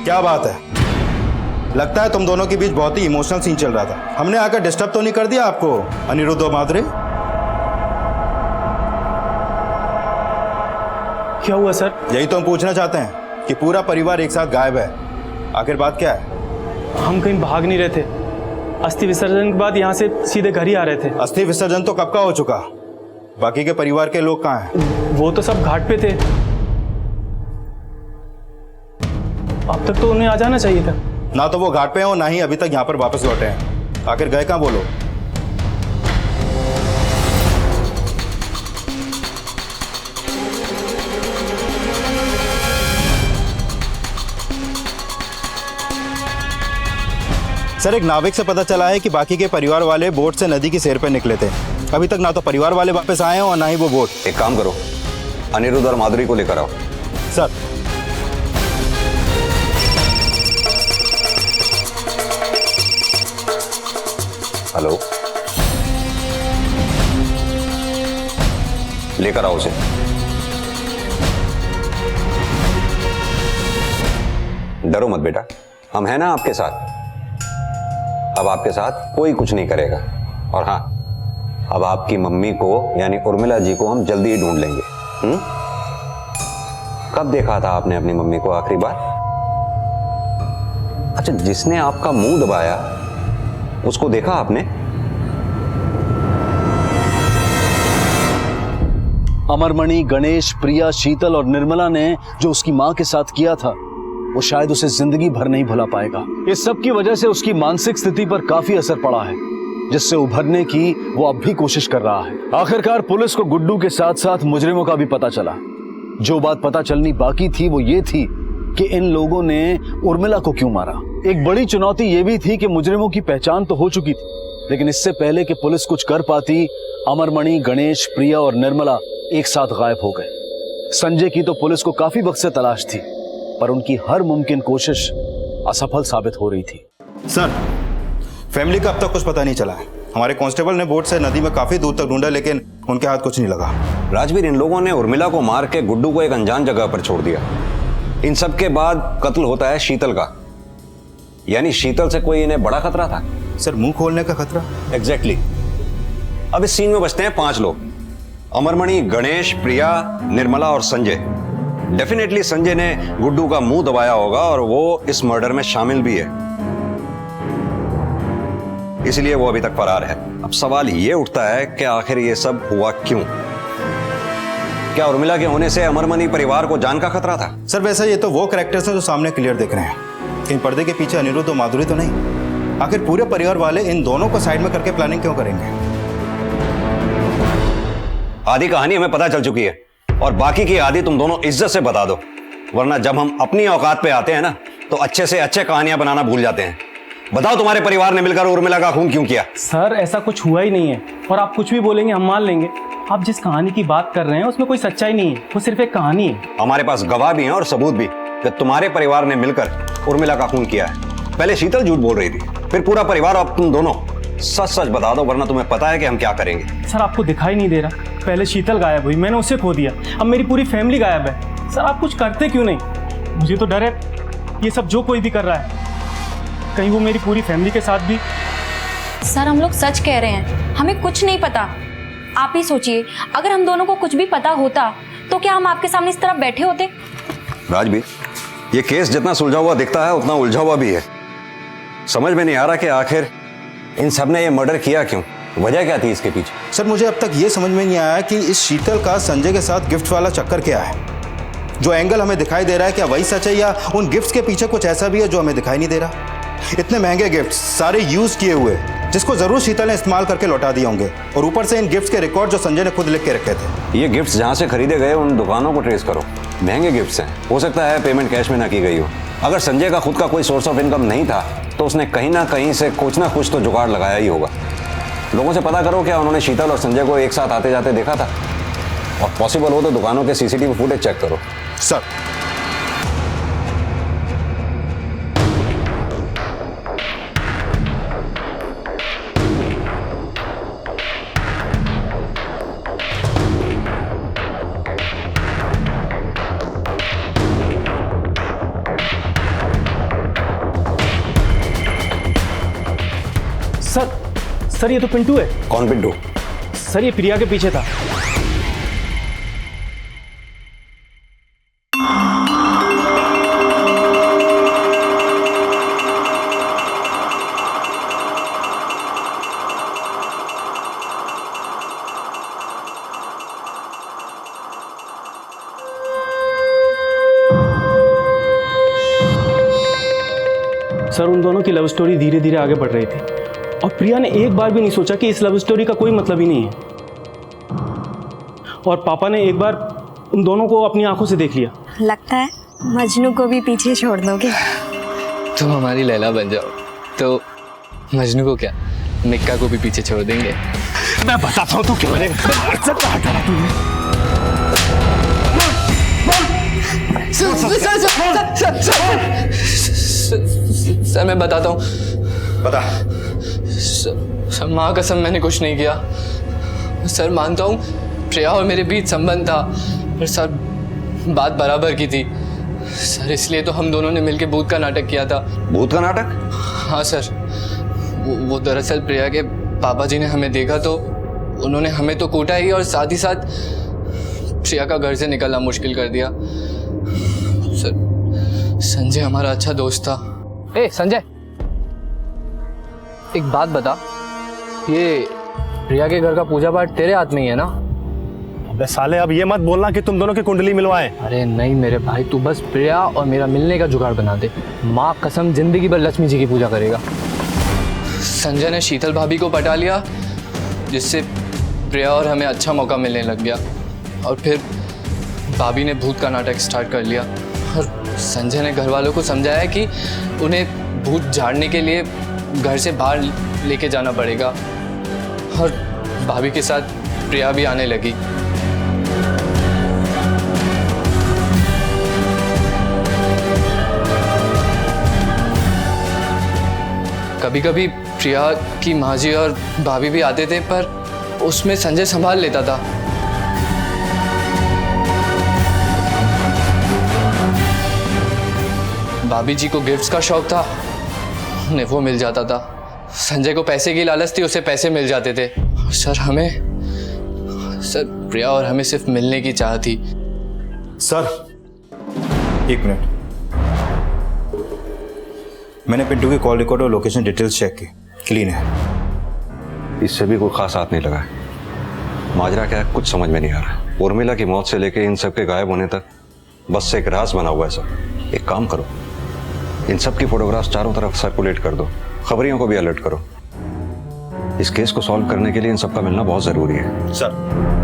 क्या बात है, लगता है तुम दोनों के बीच बहुत ही इमोशनल सीन चल रहा था। हमने आकर डिस्टर्ब तो नहीं कर दिया आपको अनिरुद्ध और माधुरी? क्या हुआ सर? यही तो हम पूछना चाहते हैं कि पूरा परिवार एक साथ गायब है, आखिर बात क्या है? हम कहीं भाग नहीं रहे थे, अस्थि विसर्जन के बाद यहाँ से सीधे घर ही आ रहे थे। अस्थि विसर्जन तो कब का हो चुका, बाकी के परिवार के लोग कहाँ हैं? वो तो सब घाट पे थे, अब तक तो उन्हें आ जाना चाहिए था। ना तो वो घाट पे हो, ना ही अभी तक यहाँ पर वापस लौटे हैं। आखिर गए कहाँ बोलो? सर, एक नाविक से पता चला है कि बाकी के परिवार वाले बोट से नदी की सैर पर निकले थे। अभी तक ना तो परिवार वाले वापस आए हैं और ना ही वो बोट। एक काम करो, अनिरुद्ध और माधुरी को लेकर आओ। सर। हेलो, लेकर आओ उसे। डरो मत बेटा, हम हैं ना आपके साथ। अब आपके साथ कोई कुछ नहीं करेगा। और हाँ, अब आपकी मम्मी को यानी उर्मिला जी को हम जल्दी ही ढूंढ लेंगे। कब देखा था आपने अपनी मम्मी को आखिरी बार? अच्छा, जिसने आपका मुंह दबाया उसको देखा आपने? अमरमणि, गणेश, प्रिया, शीतल और निर्मला ने जो उसकी मां के साथ किया था वो शायद उसे जिंदगी भर नहीं भुला पाएगा। इस सब की वजह से उसकी मानसिक स्थिति पर काफी असर पड़ा है, जिससे उभरने की वो अब भी कोशिश कर रहा है। आखिरकार पुलिस को गुड्डू के साथ साथ मुजरिमों का भी पता चला। जो बात पता चलनी बाकी थी वो ये थी कि इन लोगों ने उर्मिला को क्यों मारा। एक बड़ी चुनौती ये भी थी कि मुजरिमों की पहचान तो हो चुकी थी, लेकिन इससे पहले कि पुलिस कुछ कर पाती, अमरमणि, गणेश, प्रिया और निर्मला एक साथ गायब हो गए। संजय की तो पुलिस को काफी वक्त से तलाश थी, पर उनकी हर मुमकिन कोशिश असफल साबित हो रही थी। सर, फैमिली का अब तक कुछ पता नहीं चला है। हमारे कांस्टेबल ने बोट से नदी में काफी दूर तक ढूंढा, लेकिन उनके हाथ कुछ नहीं लगा। राजवीर, इन लोगों ने उर्मिला को मार के गुड्डू को एक अनजान जगह पर छोड़ दिया। इन सब के बाद कत्ल होता है शीतल का, यानी शीतल से कोई इन्हें बड़ा खतरा था। सर, मुंह खोलने का खतरा? एग्जैक्टली। अब इस सीन में बचते हैं 5 लोग, अमरमणि, गणेश, प्रिया, निर्मला और संजय। डेफिनेटली संजय ने गुड्डू का मुंह दबाया होगा और वो इस मर्डर में शामिल भी है, इसलिए वो अभी तक फरार है। अब सवाल ये उठता है कि आखिर ये सब हुआ क्यों? क्या उर्मिला के होने से अमरमणि परिवार को जान का खतरा था? सर, वैसे ये तो वो कैरेक्टर्स हैं जो सामने क्लियर दिख रहे हैं, कहीं पर्दे के पीछे अनिरुद्ध और माधुरी तो नहीं। आखिर पूरे परिवार वाले इन दोनों को साइड में करके प्लानिंग क्यों करेंगे? आधी कहानी हमें पता चल चुकी है और बाकी की आधी तुम दोनों इज्जत से बता दो, वरना जब हम अपनी औकात पे आते हैं ना तो अच्छे से अच्छे कहानियां बनाना भूल जाते हैं। बताओ, तुम्हारे परिवार ने मिलकर उर्मिला का खून क्यों किया? सर, ऐसा कुछ हुआ ही नहीं है और आप कुछ भी बोलेंगे हम मान लेंगे। आप जिस कहानी की बात कर रहे हैं उसमें कोई सच्चाई नहीं है, वो सिर्फ एक कहानी है। हमारे पास गवाह भी हैं और सबूत भी कि तुम्हारे परिवार ने मिलकर उर्मिला का खून किया है। पहले शीतल झूठ बोल रही थी, फिर पूरा परिवार, अब तुम दोनों सच सच बता दो, वरना तुम्हें पता है कि हम क्या करेंगे। सर, आपको दिखाई नहीं दे रहा? पहले शीतल गायब हुई, मैंने उसे खो दिया, अब मेरी पूरी फैमिली गायब है। सर, आप कुछ करते क्यों नहीं? मुझे तो डर है ये सब जो कोई भी कर रहा है कहीं वो मेरी पूरी फैमिली के साथ भी। सर, हम लोग सच कह रहे हैं, हमें कुछ नहीं पता। आप ही सोचिए, अगर हम दोनों को कुछ भी पता होता तो क्या हम आपके सामने इस तरह बैठे होते? राजवीर, ये केस जितना सुलझा हुआ दिखता है उतना उलझा हुआ भी है। समझ में नहीं आ रहा कि आखिर इन सब ने ये मर्डर किया क्यों, वजह क्या थी इसके पीछे? सर, मुझे अब तक ये समझ में नहीं आया कि इस शीतल का संजय के साथ गिफ्ट वाला चक्कर क्या है। जो एंगल हमें दिखाई दे रहा है, क्या वही सच है या उन गिफ्ट्स के पीछे कुछ ऐसा भी है जो हमें दिखाई नहीं दे रहा? इतने महंगे गिफ्ट्स, सारे यूज किए हुए, जिसको जरूर शीतल ने इस्तेमाल करके लौटा दिए होंगे, और ऊपर से इन गिफ्ट्स के रिकॉर्ड जो संजय ने खुद लिख के रखे थे। ये गिफ्ट्स जहां से खरीदे गए उन दुकानों को ट्रेस करो, महंगे गिफ्ट्स हैं, हो सकता है पेमेंट कैश में ना की गई हो। अगर संजय का खुद का कोई सोर्स ऑफ इनकम नहीं था तो उसने कहीं ना कहीं से कुछ ना कुछ तो जुगाड़ लगाया ही होगा। लोगों से पता करो क्या उन्होंने शीतल और संजय को एक साथ आते जाते देखा था, और पॉसिबल हो तो दुकानों के सीसीटीवी फुटेज चेक करो। सर सर ये तो पिंटू है। कौन पिंटू? सर ये प्रिया के पीछे था। सर उन दोनों की लव स्टोरी धीरे धीरे आगे बढ़ रही थी और प्रिया ने एक बार भी नहीं सोचा कि इस लव स्टोरी का कोई मतलब ही नहीं है, और पापा ने एक बार उन दोनों को अपनी आंखों से देख लिया। लगता है मजनू को भी पीछे छोड़ दोगे। तुम हमारी लैला बन जाओ तो मजनू को क्या, मिक्का को भी पीछे छोड़ देंगे। मैं बताता हूँ तू क्यों सर मैं बताता हूँ। बता। सर माँ कसम मैंने कुछ नहीं किया। सर मानता हूँ प्रिया और मेरे बीच संबंध था, पर सर बात बराबर की थी सर, इसलिए तो हम दोनों ने मिलकर भूत का नाटक किया था। भूत का नाटक? हाँ सर, वो दरअसल प्रिया के पापा जी ने हमें देखा तो उन्होंने हमें तो कूटा ही और साथ ही साथ प्रिया का घर से निकलना मुश्किल कर दिया। सर संजय हमारा अच्छा दोस्त था। ए संजय, एक बात बता, ये प्रिया के घर का पूजा पाठ तेरे हाथ में ही है ना? अबे साले अब ये मत बोलना कि तुम दोनों की कुंडली मिलवाएं। अरे नहीं मेरे भाई, तू बस प्रिया और मेरा मिलने का जुगाड़ बना दे। माँ कसम जिंदगी भर लक्ष्मी जी की पूजा करेगा। संजय ने शीतल भाभी को पटा लिया, जिससे प्रिया और हमें अच्छा मौका मिलने लग गया, और फिर भाभी ने भूत का नाटक स्टार्ट कर लिया। और संजय ने घर वालों को समझाया कि उन्हें भूत झाड़ने के लिए घर से बाहर लेके जाना पड़ेगा, और भाभी के साथ प्रिया भी आने लगी। कभी कभी प्रिया की माँ जी और भाभी भी आते थे, पर उसमें संजय संभाल लेता था। भाभी जी को गिफ्ट्स का शौक था, उन्हें वो मिल जाता था। संजय को पैसे की लालच थी, उसे पैसे मिल जाते थे। सर प्रिया और हमें सिर्फ मिलने की चाह थी। सर एक मिनट, मैंने पिंटू की कॉल रिकॉर्ड और लोकेशन डिटेल्स चेक की, क्लीन है। इससे भी कोई खास हाथ नहीं लगा है। माजरा क्या है कुछ समझ में नहीं आ रहा। उर्मिला की मौत से लेके इन सब के गायब होने तक बस एक राज बना हुआ है सब। एक काम करो, इन सब की फोटोग्राफ्स चारों तरफ सर्कुलेट कर दो, खबरियों को भी अलर्ट करो। इस केस को सॉल्व करने के लिए इन सबका मिलना बहुत जरूरी है। सर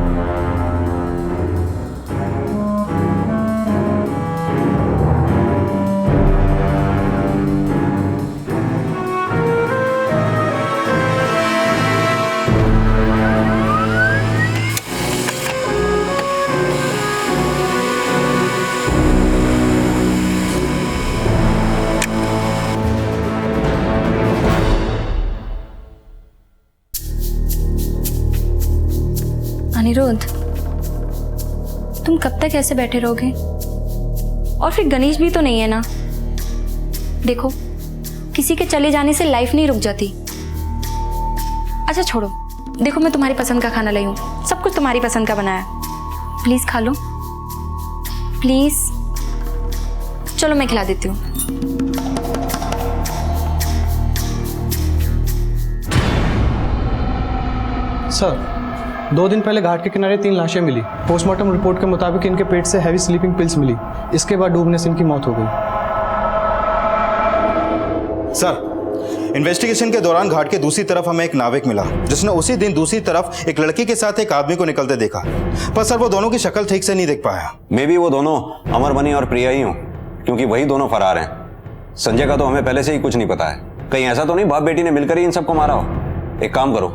अनिरुद्ध, तुम कब तक ऐसे बैठे रहोगे? और फिर गणेश भी तो नहीं है ना। देखो, किसी के चले जाने से लाइफ नहीं रुक जाती। अच्छा छोड़ो, देखो मैं तुम्हारी पसंद का खाना लाई हूँ, सब कुछ तुम्हारी पसंद का बनाया। प्लीज खा लो, प्लीज। चलो मैं खिला देती हूँ। सर 2 दिन पहले घाट के किनारे 3 लाशें मिली। पोस्टमार्टम रिपोर्ट के मुताबिक इनके पेट से हैवी स्लीपिंग पिल्स मिली। इसके बाद डूबने से इनकी मौत हो गई। सर इन्वेस्टिगेशन के दौरान घाट के दूसरी तरफ हमें एक नाविक मिला, जिसने उसी दिन दूसरी तरफ एक लड़की के साथ एक आदमी को निकलते देखा, पर सर वो दोनों की शक्ल ठीक से नहीं देख पाया। मे बी वो दोनों अमरमणि और प्रिया ही हों, क्योंकि वही दोनों फरार हैं। संजय का तो हमें पहले से ही कुछ नहीं पता है। कहीं ऐसा तो नहीं बाप बेटी ने मिलकर ही इन सबको मारा हो। एक काम करो,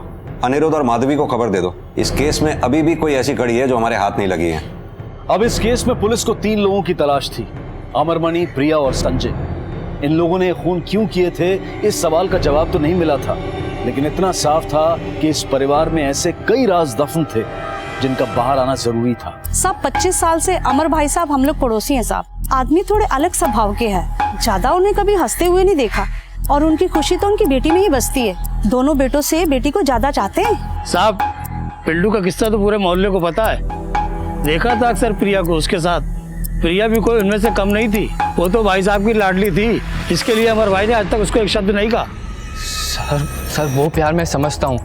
अनिरुद्ध और माधवी को खबर दे दो। इस केस में अभी भी कोई ऐसी कड़ी है जो हमारे हाथ नहीं लगी है। अब इस केस में पुलिस को 3 लोगों की तलाश थी, अमरमणि, प्रिया और संजय। इन लोगों ने खून क्यों किए थे, इस सवाल का जवाब तो नहीं मिला था, लेकिन इतना साफ था कि इस परिवार में ऐसे कई राज दफन थे जिनका बाहर आना जरूरी था। सब 25 साल से अमर भाई साहब हम लोग पड़ोसी हैं साहब। आदमी थोड़े अलग स्वभाव के हैं, ज्यादा उन्हें कभी हंसते हुए नहीं देखा और उनकी खुशी तो उनकी बेटी में ही बसती है। दोनों बेटों से बेटी को ज्यादा चाहते हैं। साहब, पिल्लू का किस्सा तो पूरे मोहल्ले को पता है। देखा था अक्सर प्रिया को उसके साथ। प्रिया भी कोई उनमें से कम नहीं थी, वो तो भाई साहब की लाडली थी। इसके लिए अमर भाई ने आज तक उसको एक शब्द नहीं कहा। सर वो प्यार मैं समझता हूँ,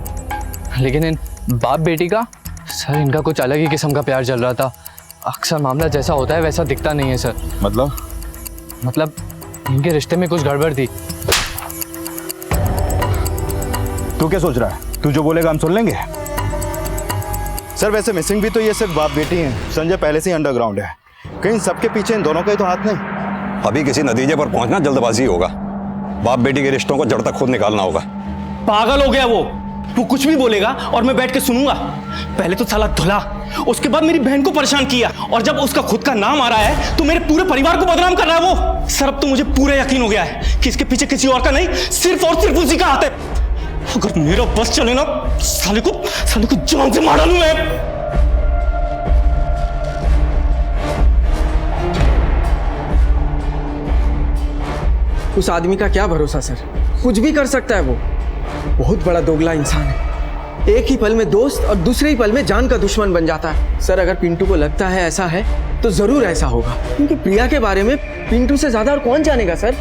लेकिन इन बाप बेटी का, सर इनका कुछ अलग ही किस्म का प्यार चल रहा था। अक्सर मामला जैसा होता है वैसा दिखता नहीं है सर। मतलब इनके रिश्ते में कुछ गड़बड़ थी। तू क्या सोच रहा है? तू जो बोलेगा हम सुन लेंगे। सर वैसे मिसिंग भी तो ये सिर्फ बाप बेटी हैं। संजय पहले से ही अंडरग्राउंड है, कहीं सबके पीछे इन दोनों का ही तो हाथ नहीं। अभी किसी नतीजे पर पहुंचना जल्दबाजी होगा। बाप बेटी के रिश्तों को जड़ तक खुद निकालना होगा। पागल हो गया वो कुछ भी बोलेगा और मैं बैठ के सुनूंगा। पहले तो साला धुला, उसके बाद मेरी बहन को परेशान किया, और जब उसका खुद का नाम आ रहा है तो मेरे पूरे परिवार को बदनाम कर रहा है वो। सर अब तो मुझे पूरा यकीन हो गया है कि इसके पीछे किसी और का नहीं, सिर्फ और सिर्फ उसी का हाथ है। अगर मेरा बस चले ना, साले को जान से मार डालूं मैं। उस आदमी का क्या भरोसा सर, कुछ भी कर सकता है वो। बहुत बड़ा दोगला इंसान है। एक ही पल में दोस्त और दूसरे ही पल में जान का दुश्मन बन जाता है। सर अगर पिंटू को लगता है ऐसा है तो जरूर ऐसा होगा, क्योंकि प्रिया के बारे में पिंटू से ज्यादा और कौन जानेगा सर।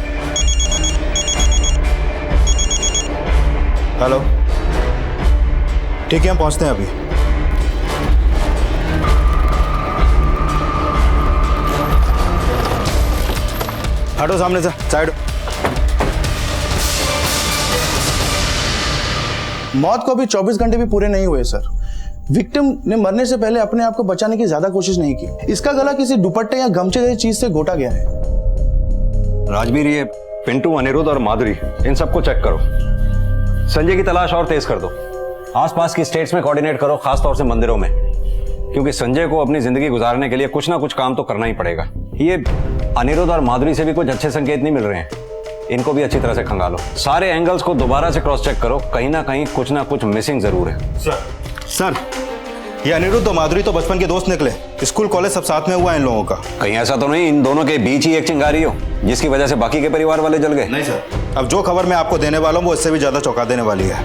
हेलो, ठीक है हम पहुंचते हैं अभी। हटो सामने से, साइड। मौत को अभी 24 घंटे भी पूरे नहीं हुए सर। विक्टिम ने मरने से पहले अपने आप को बचाने की ज्यादा कोशिश नहीं की। इसका गला किसी दुपट्टे या गमछे जैसी चीज से घोटा गया है। राजवीर, ये पिंटू, अनिरुद्ध और माधुरी, इन सबको चेक करो। संजय की तलाश और तेज कर दो। आसपास की स्टेट्स में कोऑर्डिनेट करो, खासतौर से मंदिरों में, क्योंकि संजय को अपनी जिंदगी गुजारने के लिए कुछ ना कुछ काम तो करना ही पड़ेगा। ये अनिरुद्ध और माधुरी से भी कुछ अच्छे संकेत नहीं मिल रहे हैं, इनको भी अच्छी तरह से खंगालो। सारे एंगल्स को दोबारा से क्रॉस चेक करो, कहीं ना कहीं कुछ ना कुछ मिसिंग जरूर है। सर ये अनिरुद्ध और माधुरी तो बचपन के दोस्त निकले, स्कूल कॉलेज सब साथ में हुआ है इन लोगों का। कहीं ऐसा तो नहीं इन दोनों के बीच ही एक चिंगारी हो जिसकी वजह से बाकी के परिवार वाले जल गए? नहीं सर, अब जो खबर मैं आपको देने वाला हूँ वो इससे भी ज्यादा चौंका देने वाली है।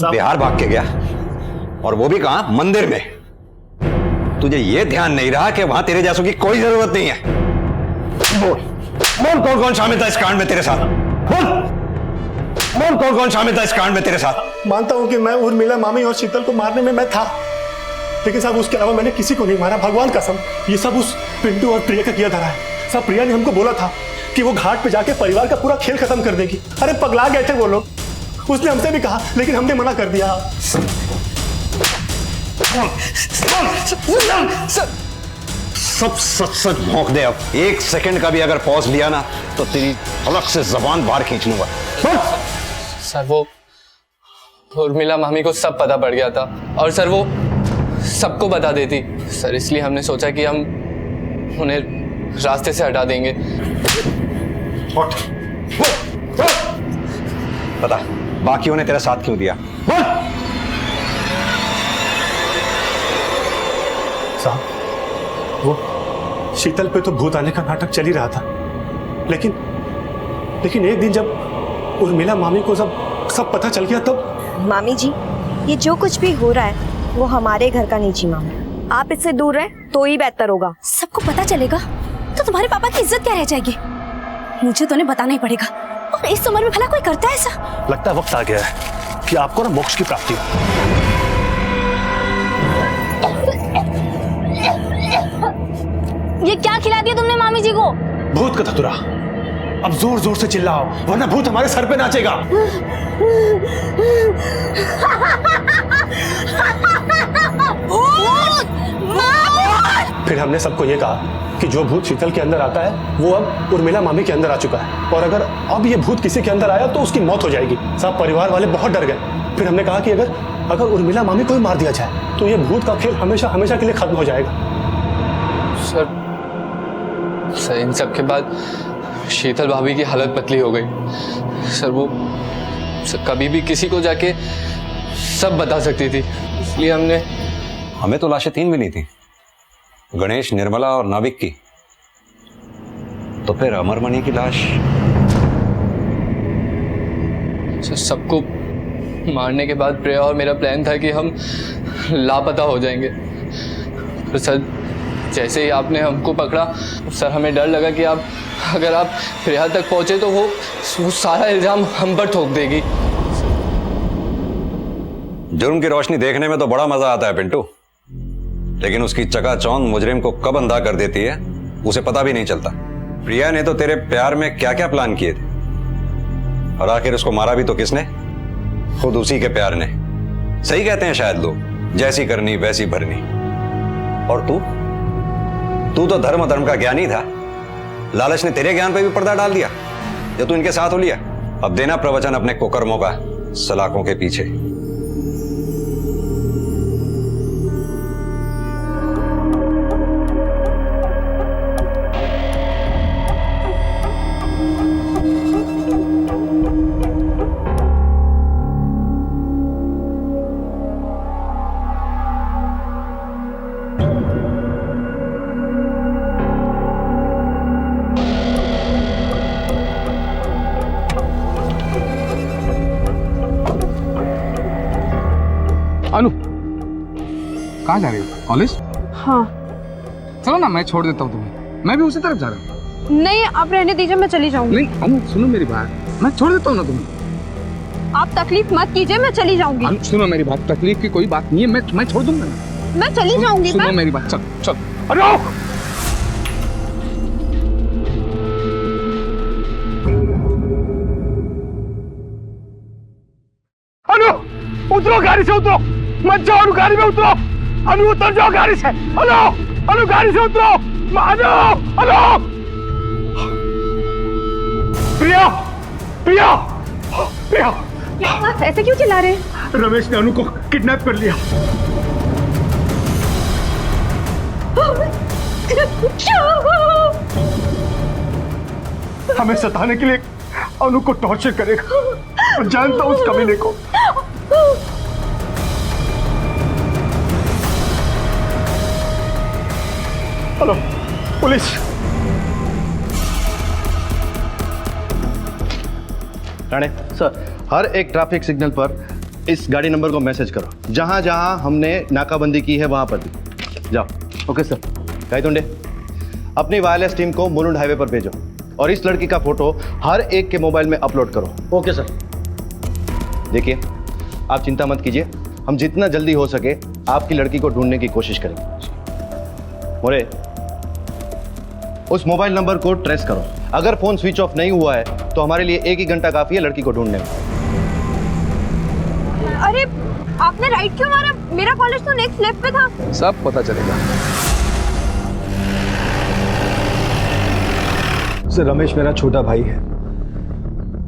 बिहार भाग के गया, और वो भी कहां? मंदिर में। तुझे ये ध्यान नहीं रहा कि वहां तेरे जैसों की कोई जरूरत नहीं है। बोल कौन कौन शामिल था इस कांड में तेरे साथ? बोल कौन कौन शामिल था इस कांड में तेरे साथ? मानता हूं कि मैं उर्मिला मामी और शीतल को मारने में मैं था, लेकिन साहब उसके अलावा मैंने किसी को नहीं मारा, भगवान कसम। ये सब उस पिंटू और प्रिया का किया धरा है। साहब प्रिया ने हमको बोला था कि वो घाट पे जाके परिवार का पूरा खेल खत्म कर देगी। अरे पगला गए थे वो लोग। उसने हमसे भी कहा, लेकिन हमने मना कर दिया। सब सच सच भौंक दे। अब एक सेकंड का भी अगर पॉज लिया ना तो तेरी अलग से जबान बाहर खींच लूंगा। सर वो उर्मिला मामी को सब पता पड़ गया था, और सर वो सबको बता देती सर, इसलिए हमने सोचा कि हम उन्हें रास्ते से हटा देंगे। बता, बाकियों ने तेरा साथ क्यों दिया? साहब वो शीतल पे तो भूत आने का नाटक चल ही रहा था, लेकिन एक दिन जब उर्मिला मामी को सब पता चल गया तब। मामी जी, ये जो कुछ भी हो रहा है वो हमारे घर का निजी मामला। आप इससे दूर रहे तो ही बेहतर होगा। सबको पता चलेगा तो तुम्हारे पापा की इज्जत क्या रह जाएगी? मुझे तो उन्हें बताना ही पड़ेगा। और इस उम्र में भला कोई करता है ऐसा? लगता है वक्त आ गया है कि आपको ना मोक्ष की प्राप्ति हो। ये क्या खिला दिया तुमने मामी जी को? भूत का धतुरा। अब जोर जोर से चिल्लाओ वरना भूत हमारे सर पे नाचेगा। फिर हमने सबको ये कहा कि जो भूत शीतल के अंदर आता है वो अब उर्मिला मामी के अंदर आ चुका है, और अगर अब ये भूत किसी के अंदर आया तो उसकी मौत हो जाएगी। सब परिवार वाले बहुत डर गए। फिर हमने कहा कि अगर उर्मिला मामी को ही मार दिया जाए तो ये भूत का खेल हमेशा हमेशा के लिए खत्म हो जाएगा। सर इन सब के बाद शीतल भाभी की हालत पतली हो गई। सर वो कभी भी किसी को जाके सब बता सकती थी, इसलिए हमें तो लाशें 3 मिली थी, गणेश, निर्मला और नाविक की। तो फिर अमरमणि की लाश? सर सबको मारने के बाद प्रिया और मेरा प्लान था कि हम लापता हो जाएंगे। तो सर जैसे ही आपने हमको पकड़ा सर हमें डर लगा कि अगर आप प्रिया तक पहुंचे तो वो सारा इल्जाम हम पर ठोक देगी। जुर्म की रोशनी देखने में तो बड़ा मजा आता है पिंटू, लेकिन उसकी चकाचौंध मुजरिम को कब अंधा कर देती है उसे पता भी नहीं चलता। प्रिया ने तो तेरे प्यार में क्या क्या प्लान किए थे, और आखिर उसको मारा भी तो किसने? खुद उसी के प्यार ने। सही कहते हैं शायद लोग, जैसी करनी वैसी भरनी। और तू तो धर्म का ज्ञानी था, लालच ने तेरे ज्ञान पे भी पर्दा डाल दिया, या तू इनके साथ हो लिया? अब देना प्रवचन अपने कुकर्मों का सलाखों के पीछे। अनु, कहाँ जा रही हो? कॉलेज? हाँ। चलो ना, मैं छोड़ देता हूँ तुम्हें। मैं भी उसी तरफ जा रहा हूँ। नहीं, आप रहने दीजिए, मैं चली जाऊंगी। नहीं अनु, सुनो मेरी बात, मैं छोड़ देता हूँ ना तुम्हें। आप तकलीफ मत कीजिए, मैं चली जाऊंगी। अनु सुनो मेरी बात, तकलीफ की कोई बात नहीं है, मैं छोड़ दूंगा ना। मैं चली जाऊंगी। सुनो मेरी बात, चल। अनु! अनु, उतरो गाड़ी से, उतरो मत जाओ। अनु गाड़ी में उतरो। अनु उतर जाओ गाड़ी से। अनु गाड़ी से उतरो। अनु प्रिया आप ऐसे क्यों चिल्ला रहे हैं? रमेश ने अनु को किडनैप कर लिया। हमें सताने के लिए अनु को टॉर्चर करेगा, और जानता हूं उस कमीने को। Hello police. राणे सर, हर एक ट्रैफिक सिग्नल पर इस गाड़ी नंबर को मैसेज करो, जहां जहां हमने नाकाबंदी की है वहां पर भी। जाओ। Okay sir. गायतुंडे, अपनी वायरलेस टीम को मुलुंड हाईवे पर भेजो, और इस लड़की का फोटो हर एक के मोबाइल में अपलोड करो। Okay sir. देखिए, आप चिंता मत कीजिए, हम जितना जल्दी हो सके आपकी लड़की को ढूंढने की कोशिश करेंगे। मोरे, उस मोबाइल नंबर को ट्रेस करो। अगर फोन स्विच ऑफ नहीं हुआ है तो हमारे लिए 1 ही घंटा काफी है लड़की को ढूंढने में। अरे आपने राइट क्यों मारा? मेरा कॉलेज तो नेक्स्ट लेफ्ट पे था। सब पता चलेगा। सर, रमेश मेरा छोटा भाई है।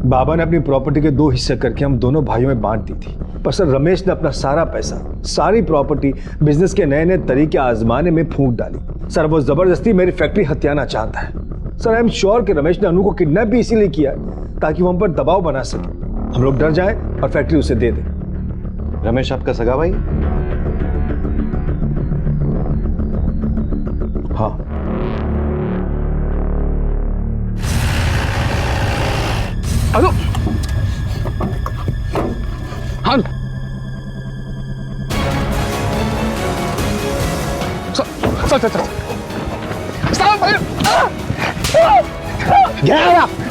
बाबा ने अपनी प्रॉपर्टी के 2 हिस्से करके हम दोनों भाइयों में बांट दी थी, पर सर रमेश ने अपना सारा पैसा, सारी प्रॉपर्टी बिजनेस के नए नए तरीके आजमाने में फूंक डाली। सर वो जबरदस्ती मेरी फैक्ट्री हथियाना चाहता है। सर आई एम श्योर कि रमेश ने अनु को किडनैप भी इसीलिए किया है ताकि वो हम पर दबाव बना सके, हम लोग डर जाएं और फैक्ट्री उसे दे दें। रमेश आपका सगा भाई? हाँ। अनु, हाँ,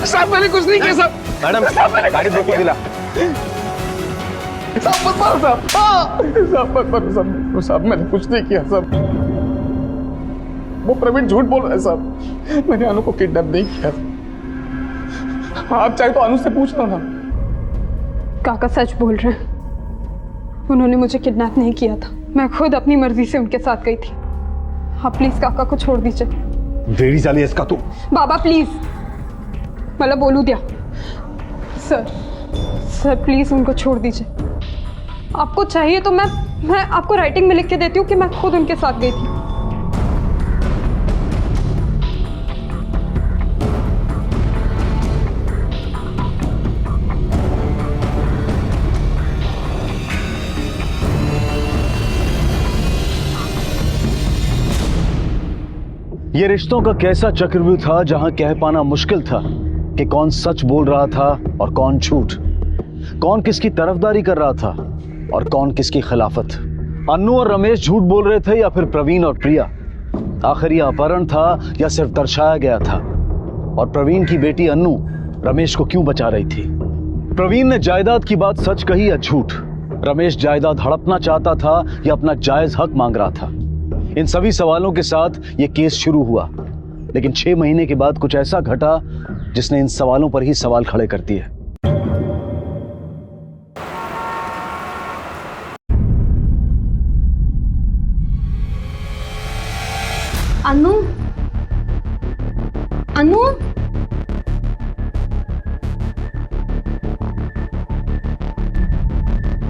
साहब मैंने कुछ नहीं किया साहब। मैडम, गाड़ी रोको दिला। साहब मत मारो साहब। साहब मत मारो साहब, मैंने कुछ नहीं किया साहब। वो प्रवीण झूठ बोल रहा है साहब, मैंने अनु को किडनैप नहीं किया। आप चाहे तो अनु से पूछ लो ना। काका सच बोल रहे हैं, उन्होंने मुझे किडनैप नहीं किया था, मैं खुद अपनी मर्जी से उनके साथ गई थी। आप प्लीज काका को छोड़ दीजिए। वेरी जाली इसका तू। बाबा प्लीज, मला बोलू दिया। सर प्लीज उनको छोड़ दीजिए। आपको चाहिए तो मैं आपको राइटिंग में लिख के देती हूँ कि मैं खुद उनके साथ गई थी। ये रिश्तों का कैसा चक्रव्यूह था जहां कह पाना मुश्किल था कि कौन सच बोल रहा था और कौन झूठ, कौन किसकी तरफदारी कर रहा था और कौन किसकी खिलाफत। अन्नू और रमेश झूठ बोल रहे थे या फिर प्रवीण और प्रिया। आखिर यह अपहरण था या सिर्फ दर्शाया गया था? और प्रवीण की बेटी अन्नू रमेश को क्यों बचा रही थी? प्रवीण ने जायदाद की बात सच कही या झूठ? रमेश जायदाद हड़पना चाहता था या अपना जायज हक मांग रहा था? इन सभी सवालों के साथ यह केस शुरू हुआ, लेकिन 6 महीने के बाद कुछ ऐसा घटा जिसने इन सवालों पर ही सवाल खड़े कर दिए। अनु, अनु,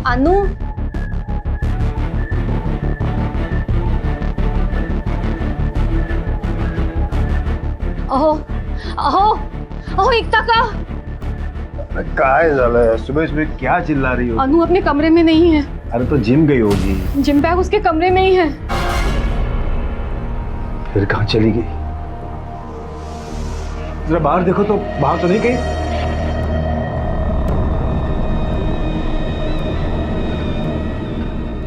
अनु, अहो एकता का काय झालं? सुबह सुबह क्या चिल्ला रही हो? अनु अपने कमरे में नहीं है। अरे तो जिम गई होगी। जिम बैग उसके कमरे में ही है। फिर कहाँ चली गई? जरा बाहर देखो तो, बाहर तो नहीं गई?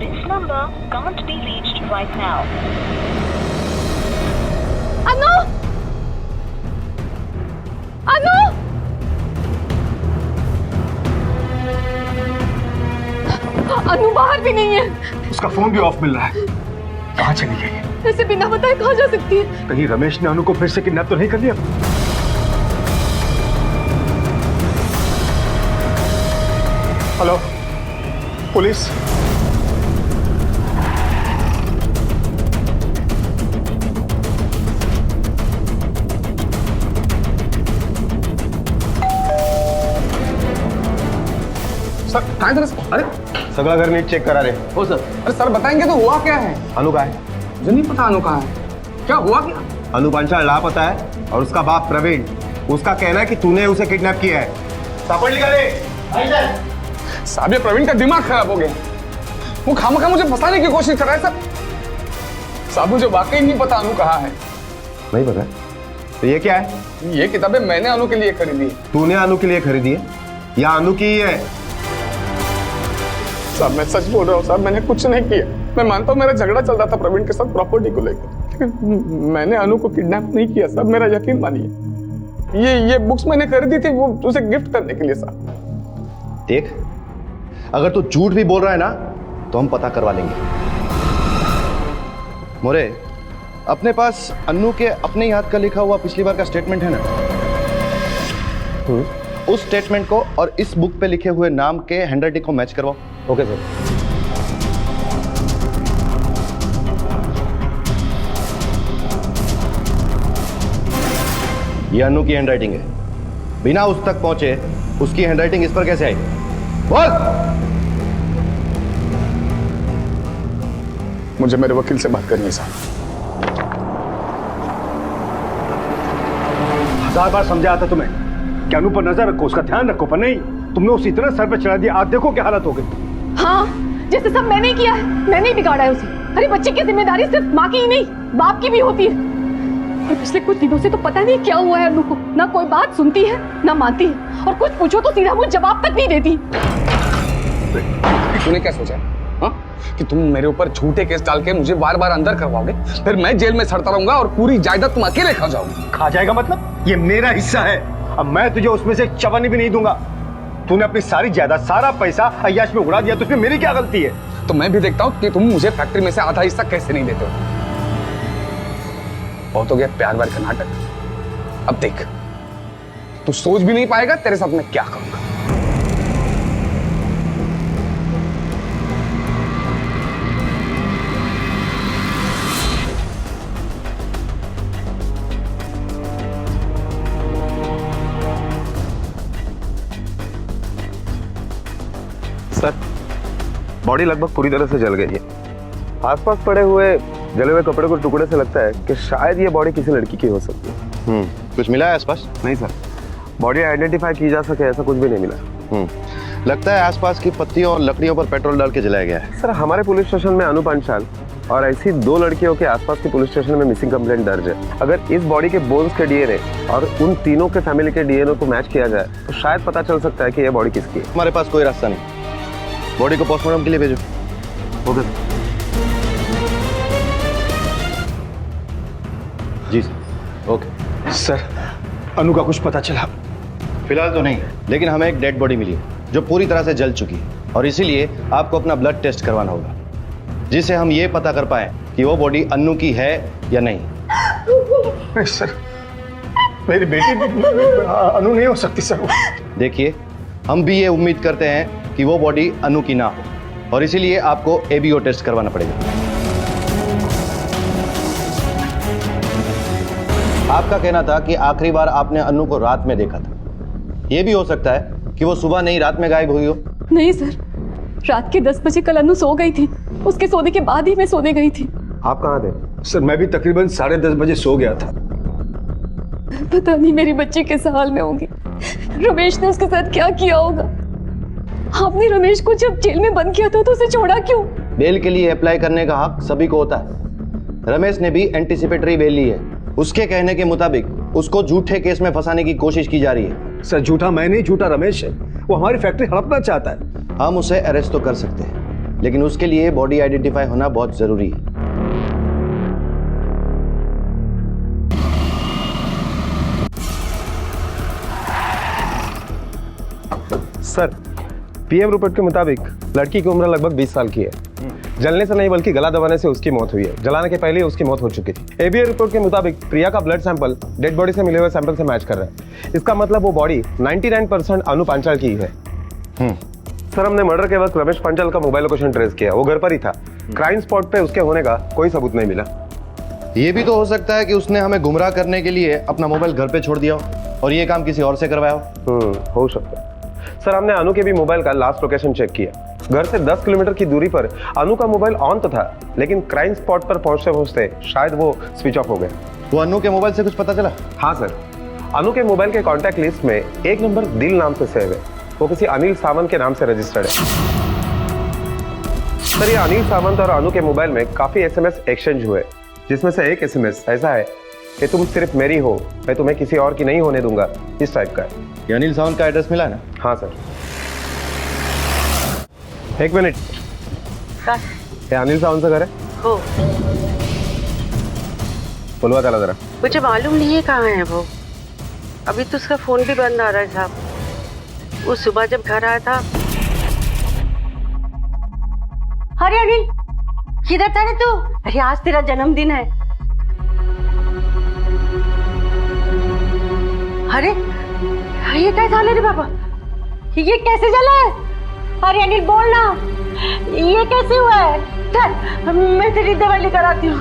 This number can't be reached right now. अनु, अनु, अनु बाहर भी नहीं है। उसका फोन भी ऑफ मिल रहा है। कहाँ चली गई? ऐसे बिना बताए कहाँ जा सकती है? कहीं रमेश ने अनु को फिर से किडनैप तो नहीं कर लिया? हेलो पुलिस, सर कहाँ है? अरे सगला घर नीट चेक करा रहे हो सर। अरे सर बताएंगे तो हुआ क्या है? अनु का है? मुझे नहीं पता अनु कहाँ है। क्या हुआ क्या? अनु पांचाल लापता है और उसका बाप प्रवीण, उसका कहना है कि तूने उसे किडनैप किया है। सापड़ निकाले। साहब ये प्रवीण का दिमाग खराब हो गया, वो खामखा मुझे फंसाने की कोशिश कर रहा है सर। साहब मुझे वाकई नहीं पता अनु कहाँ है। नहीं पता? तो ये क्या है? ये किताबें मैंने अनु के लिए खरीदी है। तूने अनु के लिए खरीदी है या अनु की ही है? साहब मैं सच बोल रहा हूँ साहब, मैंने कुछ नहीं किया। मैं मानता हूँ मेरा झगड़ा चल रहा था प्रवीण के साथ प्रॉपर्टी को लेकर, लेकिन मैंने अनु को किडनैप नहीं किया साहब, मेरा यकीन मानिए। ये बुक्स मैंने खरीदी थी वो उसे गिफ्ट करने के लिए साहब। देख, अगर तू झूठ भी बोल रहा है ना तो हम पता करवा लेंगे। मोरे, अपने पास अन्नू के अपने ही हाथ का लिखा हुआ पिछली बार का स्टेटमेंट है ना? उस स्टेटमेंट को और इस बुक पे लिखे हुए नाम के हैंडराइटिंग को मैच करवाओ। Okay sir. ये अन्नू की हैंडराइटिंग है, बिना उस तक पहुंचे उसकी हैंडराइटिंग इस पर कैसे आई? बोल। मुझे मेरे वकील से बात करनी है साहब। 1000 बार समझाया था तुम्हें कि अनु पर नजर रखो, उसका ध्यान रखो, पर नहीं, तुमने उसे इतना सर पे चढ़ा दिया। आज देखो क्या हालत हो गई। हाँ, जैसे सब मैंने ही किया है, मैंने ही बिगाड़ा है उसे। अरे बच्चे की जिम्मेदारी सिर्फ माँ की ही नहीं, बाप की भी होती है। और पिछले कुछ दिनों से तो पता नहीं क्या हुआ है अनु को, ना कोई बात सुनती है ना मानती है, और कुछ पूछो तो सीधा मुझे जवाब तक नहीं देती। तूने क्या सोचा हाँ? कि तुम मेरे ऊपर झूठे केस डाल के मुझे बार बार अंदर करवाओगे, फिर मैं जेल में सड़ता रहूंगा और पूरी जायदाद तुम अकेले खा जाओगे। खा जाएगा मतलब? ये मेरा हिस्सा है, अब मैं तुझे उसमें से चवन्नी भी नहीं दूंगा। तूने अपनी सारी जायदाद, सारा पैसा अय्याश में उड़ा दिया, तो इसमें मेरी क्या गलती है? तो मैं भी देखता हूँ कि तुम मुझे फैक्ट्री में से आधा हिस्सा कैसे नहीं देते हो। बहुत हो गया प्यार वार का नाटक। अब देख, तू सोच भी नहीं पाएगा तेरे साथ मैं क्या करूंगा। सर, बॉडी लगभग पूरी तरह से जल गई है। आसपास पड़े हुए जले हुए कपड़े को टुकड़े से लगता है कि शायद ये बॉडी किसी लड़की की हो सकती है। कुछ मिला है आसपास? नहीं सर, बॉडी आइडेंटिफाई की जा सके ऐसा कुछ भी नहीं मिला। लगता है आसपास की पत्तियों और लकड़ियों पर पेट्रोल डाल के जलाया गया है। सर, हमारे पुलिस स्टेशन में अनु पांचाल और ऐसी 2 लड़कियों के आसपास के पुलिस स्टेशन में मिसिंग कंप्लेंट दर्ज है। अगर इस बॉडी के बोन्स के डीएनए और उन तीनों के फैमिली के डीएनए को मैच किया जाए तो शायद पता चल सकता है कि यह बॉडी किसकी है। हमारे पास कोई रास्ता नहीं, बॉडी को पोस्टमार्टम के लिए भेजो। ओके जी सर। ओके सर, अनु का कुछ पता चला? फिलहाल तो नहीं, लेकिन हमें एक डेड बॉडी मिली है जो पूरी तरह से जल चुकी है और इसीलिए आपको अपना ब्लड टेस्ट करवाना होगा, जिससे हम ये पता कर पाए कि वो बॉडी अन्नू की है या नहीं। नहीं सर, मेरी बेटी अनु नहीं हो सकती सर। देखिए, हम भी ये उम्मीद करते हैं कि वो बॉडी अनु की ना हो और इसीलिए आपको एबीओ टेस्ट करवाना पड़ेगा। आपका कहना था कि आखिरी बार आपने अनु को रात में देखा था। यह भी हो सकता है कि वो सुबह नहीं रात में गायब हुई हो। नहीं सर, रात के 10 बजे कल अनु सो गई थी, उसके सोने के बाद ही मैं सोने गई थी। आप कहाँ थे? सर, मैं भी तकरीबन 10:30 बजे सो गया था। पता नहीं मेरी बच्ची किस हाल में होगी, रमेश ने उसके साथ क्या किया होगा। आपने रमेश को जब जेल में बंद किया था तो उसे छोड़ा क्यों? बेल के लिए अप्लाई करने का हक सभी को होता है। रमेश ने भी एंटीसिपेटरी बेल ली है। उसके कहने के मुताबिक उसको झूठे केस में फंसाने की कोशिश की जा रही है। सर, झूठा मैं नहीं, झूठा रमेश है। वो हमारी फैक्ट्री हड़पना चाहता है। हम उसे अरेस्ट तो कर सकते हैं, लेकिन उसके लिए बॉडी आइडेंटिफाई होना बहुत जरूरी है। सर, पीएम रिपोर्ट के मुताबिक लड़की की उम्र लगभग 20 साल की है। जलने से नहीं बल्कि गला दबाने से उसकी मौत हुई है। जलाने के पहले उसकी मौत हो चुकी थी। एबीए रिपोर्ट के मुताबिक प्रिया का ब्लड सैंपल डेड बॉडी से मिले हुए सैंपल से मैच कर रहा है। इसका मतलब वो बॉडी 99% अनु पांचाल की है। सर, हमने मर्डर के वक्त रमेश पांचाल का मोबाइल लोकेशन ट्रेस किया। वो घर पर ही था। क्राइम स्पॉट पे उसके होने का कोई सबूत नहीं मिला। ये भी तो हो सकता है कि उसने हमें गुमराह करने के लिए अपना मोबाइल घर पे छोड़ दिया हो और ये काम किसी और से करवाया हो सकता है। सर, हमने अनु के भी मोबाइल का लास्ट लोकेशन चेक किया। घर से 10 किलोमीटर की दूरी पर अनु का मोबाइल ऑन तो था, लेकिन क्राइम स्पॉट पर पहुंचते पहुंचते शायद वो स्विच ऑफ हो गया। वो अनु के मोबाइल से कुछ पता चला? हाँ सर, अनु के मोबाइल के कॉन्टैक्ट लिस्ट में एक नंबर दिल नाम से सेव है। वो किसी अनिल सावंत के नाम से रजिस्टर्ड है। सर, ये अनिल सावंत और अनु के मोबाइल में काफी एसएमएस एक्सचेंज हुए, जिसमें से एक एसएमएस ऐसा है कि तुम सिर्फ मेरी हो, मैं तुम्हें किसी और की नहीं होने दूंगा, इस टाइप का है। ये अनिल सावंत का एड्रेस मिला है ना? हाँ सर। एक मिनट, ये अनिल सावंत का घर है? हो, बुलवा चला जरा। मुझे मालूम नहीं है कहाँ है वो। अभी तो उसका फोन भी बंद आ रहा है साहब। वो सुबह जब घर आया था। अरे अनिल, किधर था रे तू? अरे आज तेरा जन्मदिन है। अरे ये क्या झालं रे बाबा? ये कैसे जला है? अरे अनिल बोल ना, ये कैसे हुआ है? चल मैं तेरी दवाई लेकर आती हूँ।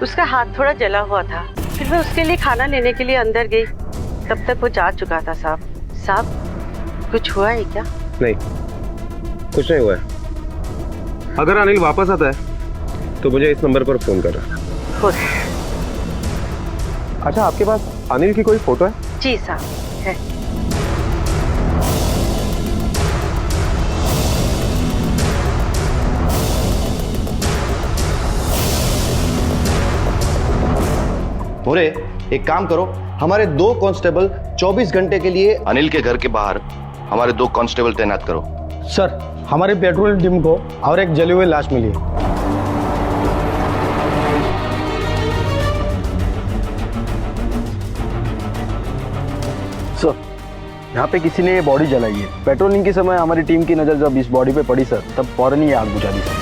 उसका हाथ थोड़ा जला हुआ था, फिर मैं उसके लिए खाना लेने के लिए अंदर गई, तब तक वो जा चुका था साहब। साहब, कुछ हुआ है क्या? नहीं, कुछ नहीं हुआ है। अगर अनिल वापस आता है तो मुझे इस नंबर पर फोन करना। अच्छा, आपके पास अनिल की कोई फोटो है? जी साहब, है। मोरे, एक काम करो, हमारे 2 कांस्टेबल 24 घंटे के लिए अनिल के घर के बाहर हमारे 2 कांस्टेबल तैनात करो। सर, हमारे पेट्रोल टीम को और एक जली हुई लाश मिली है। सर, यहाँ पे किसी ने ये बॉडी जलाई है। पेट्रोलिंग के समय हमारी टीम की नज़र जब इस बॉडी पे पड़ी सर, तब फौरन ही आग बुझा दी सर।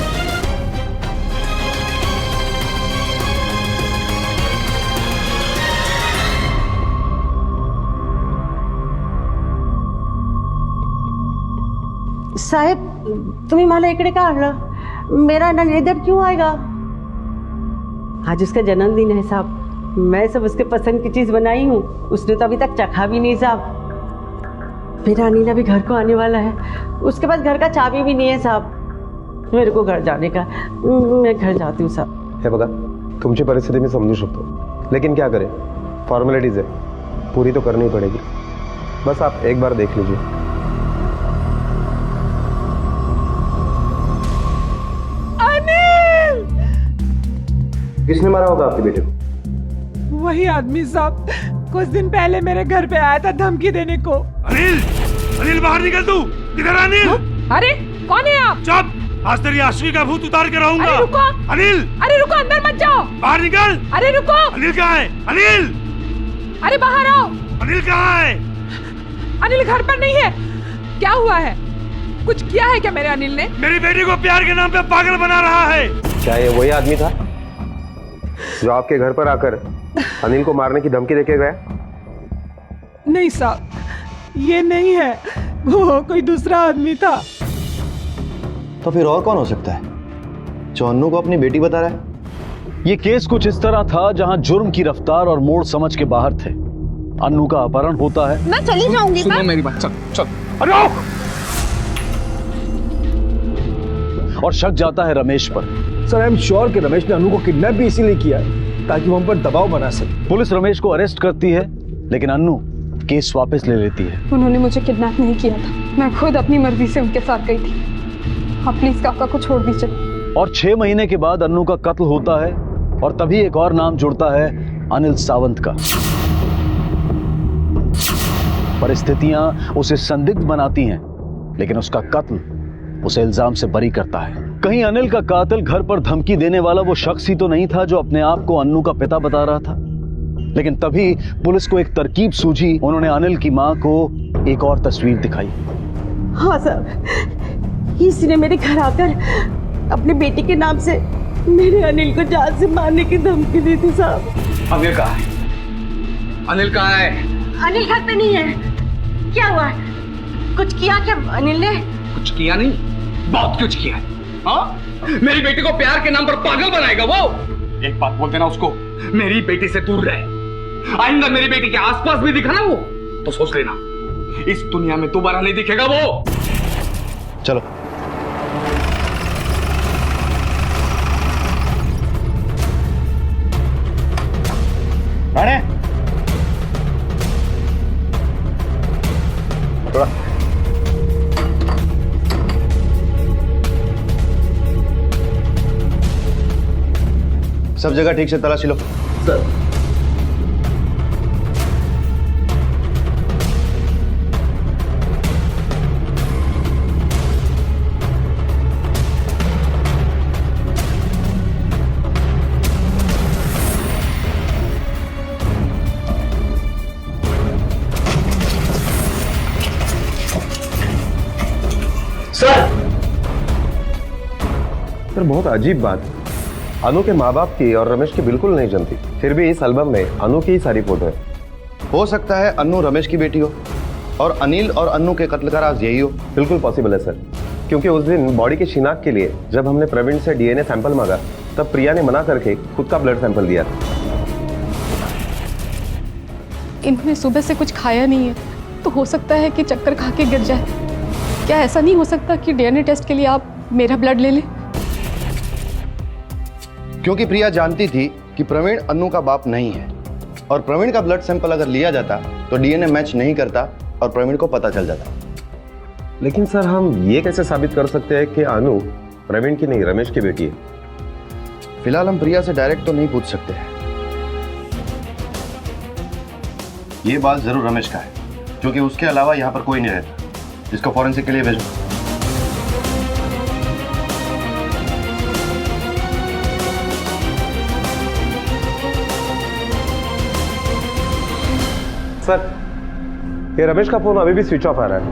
साहेब तुम्ही मला इकडे का आणलं? मेरा अनिल इधर क्यों आएगा? आज उसका जन्मदिन है साहब, मैं सब उसके पसंद की चीज बनाई हूँ, उसने तो अभी तक चखा भी नहीं साहब। मेरा अनिल अभी घर को आने वाला है, उसके पास घर का चाबी भी नहीं है साहब। मेरे को घर जाने का, मैं घर जाती हूँ साहब। हे बघा, तुमची परिस्थिती मी समजू शकतो, लेकिन क्या करें, फॉर्मेलिटीज है, पूरी तो करनी पड़ेगी। बस आप एक बार देख लीजिए। अनिल! किसने मारा होगा आपके बेटे को? वही आदमी साहब कुछ दिन पहले मेरे घर पे आया था धमकी देने को। अनिल, अनिल बाहर निकल तू। किधर है अनिल? अरे कौन है आप? चुप, आज तेरी आश्वी का भूत उतार के रहूंगा। अरे रुको, अनिल, अरे रुको, अंदर मत जाओ। बाहर निकल। अरे रुको। अनिल कहाँ है? अनिल, अरे बाहर आओ। अनिल कहाँ है? अनिल घर पर नहीं है। क्या हुआ है? कुछ किया है क्या मेरे अनिल ने? मेरी बेटी को प्यार के नाम पे पागल बना रहा है। क्या ये वही आदमी था जो आपके घर पर आकर अनिल को मारने की धमकी देके गया? नहीं साहब, ये नहीं है, वो कोई दूसरा आदमी था। तो फिर और कौन हो सकता है जो अन्नू को अपनी बेटी बता रहा है? ये केस कुछ इस तरह था जहां जुर्म की रफ्तार और मोड़ समझ के बाहर थे। अन्नू का अपहरण होता है। मैं चली जाऊंगी। सुनो मेरी बात, चल चल। अरे और शक जाता है रमेश पर। सर, आई एम श्योर कि रमेश ने अनु को किडनैप भी इसीलिए किया है ताकि वो हम पर दबाव बना सके। पुलिस रमेश को अरेस्ट करती है, लेकिन अन्नू केस वापस ले लेती है। उन्होंने मुझे किडनैप नहीं किया था, मैं खुद अपनी मर्जी से उनके साथ गई थी। आप प्लीज काका को छोड़ दीजिए। और 6 महीने के बाद अन्नू का कत्ल होता है और तभी एक और नाम जुड़ता है अनिल सावंत का। परिस्थितियां उसे संदिग्ध बनाती हैं, लेकिन उसका कत्ल उसे इल्जाम से बरी करता है। कहीं अनिल का कातिल घर पर धमकी देने वाला वो शख्स ही तो नहीं था जो अपने आप को अन्नू का पिता बता रहा था। लेकिन तभी पुलिस को एक तरकीब सूझी। उन्होंने अनिल की मां को एक और तस्वीर दिखाई। हाँ साहब, इसी ने मेरे घर आकर अपनी बेटी के नाम से मेरे अनिल को जान से मारने की धमकी दी थी साहब। अनिल कहाँ है? अनिल कहाँ है? अनिल घर पे नहीं है। क्या हुआ? कुछ किया क्या अनिल ने? कुछ किया नहीं, बहुत कुछ किया है। हाँ, मेरी बेटी को प्यार के नाम पर पागल बनाएगा वो। एक बात बोल देना उसको, मेरी बेटी से दूर रहे। आइंदा मेरी बेटी के आसपास भी दिखा ना वो, तो सोच लेना इस दुनिया में दोबारा नहीं दिखेगा वो। चलो। अरे थोड़ा सब जगह ठीक से तलाशी लो। सर। सर, बहुत अजीब बात, अनु के माँ बाप की और रमेश की बिल्कुल नहीं जमती, फिर भी इस एल्बम में अनु की ही सारी फोटो है। हो सकता है अनु रमेश की बेटी हो और अनिल और अनु के कत्ल का राज यही हो। बिल्कुल पॉसिबल है सर, क्योंकि उस दिन बॉडी की शिनाख्त के लिए जब हमने प्रवीण से डीएनए सैंपल मांगा तब प्रिया ने मना करके खुद का ब्लड सैंपल दिया था। इन्होंने सुबह से कुछ खाया नहीं है, तो हो सकता है कि चक्कर खा के गिर जाए। क्या ऐसा नहीं हो सकता कि डीएनए टेस्ट के लिए आप मेरा ब्लड ले लें? क्योंकि प्रिया जानती थी कि प्रवीण अनु का बाप नहीं है और प्रवीण का ब्लड सैंपल अगर लिया जाता तो डीएनए मैच नहीं करता और प्रवीण को पता चल जाता। लेकिन सर, हम ये कैसे साबित कर सकते हैं कि अनु प्रवीण की नहीं रमेश की बेटी है? फिलहाल हम प्रिया से डायरेक्ट तो नहीं पूछ सकते हैं। ये बात जरूर रमेश का है, क्योंकि उसके अलावा यहाँ पर कोई नहीं रहता। इसको फॉरेंसिक के लिए भेजो। सर, ये रमेश का फोन अभी भी स्विच ऑफ आ रहा है।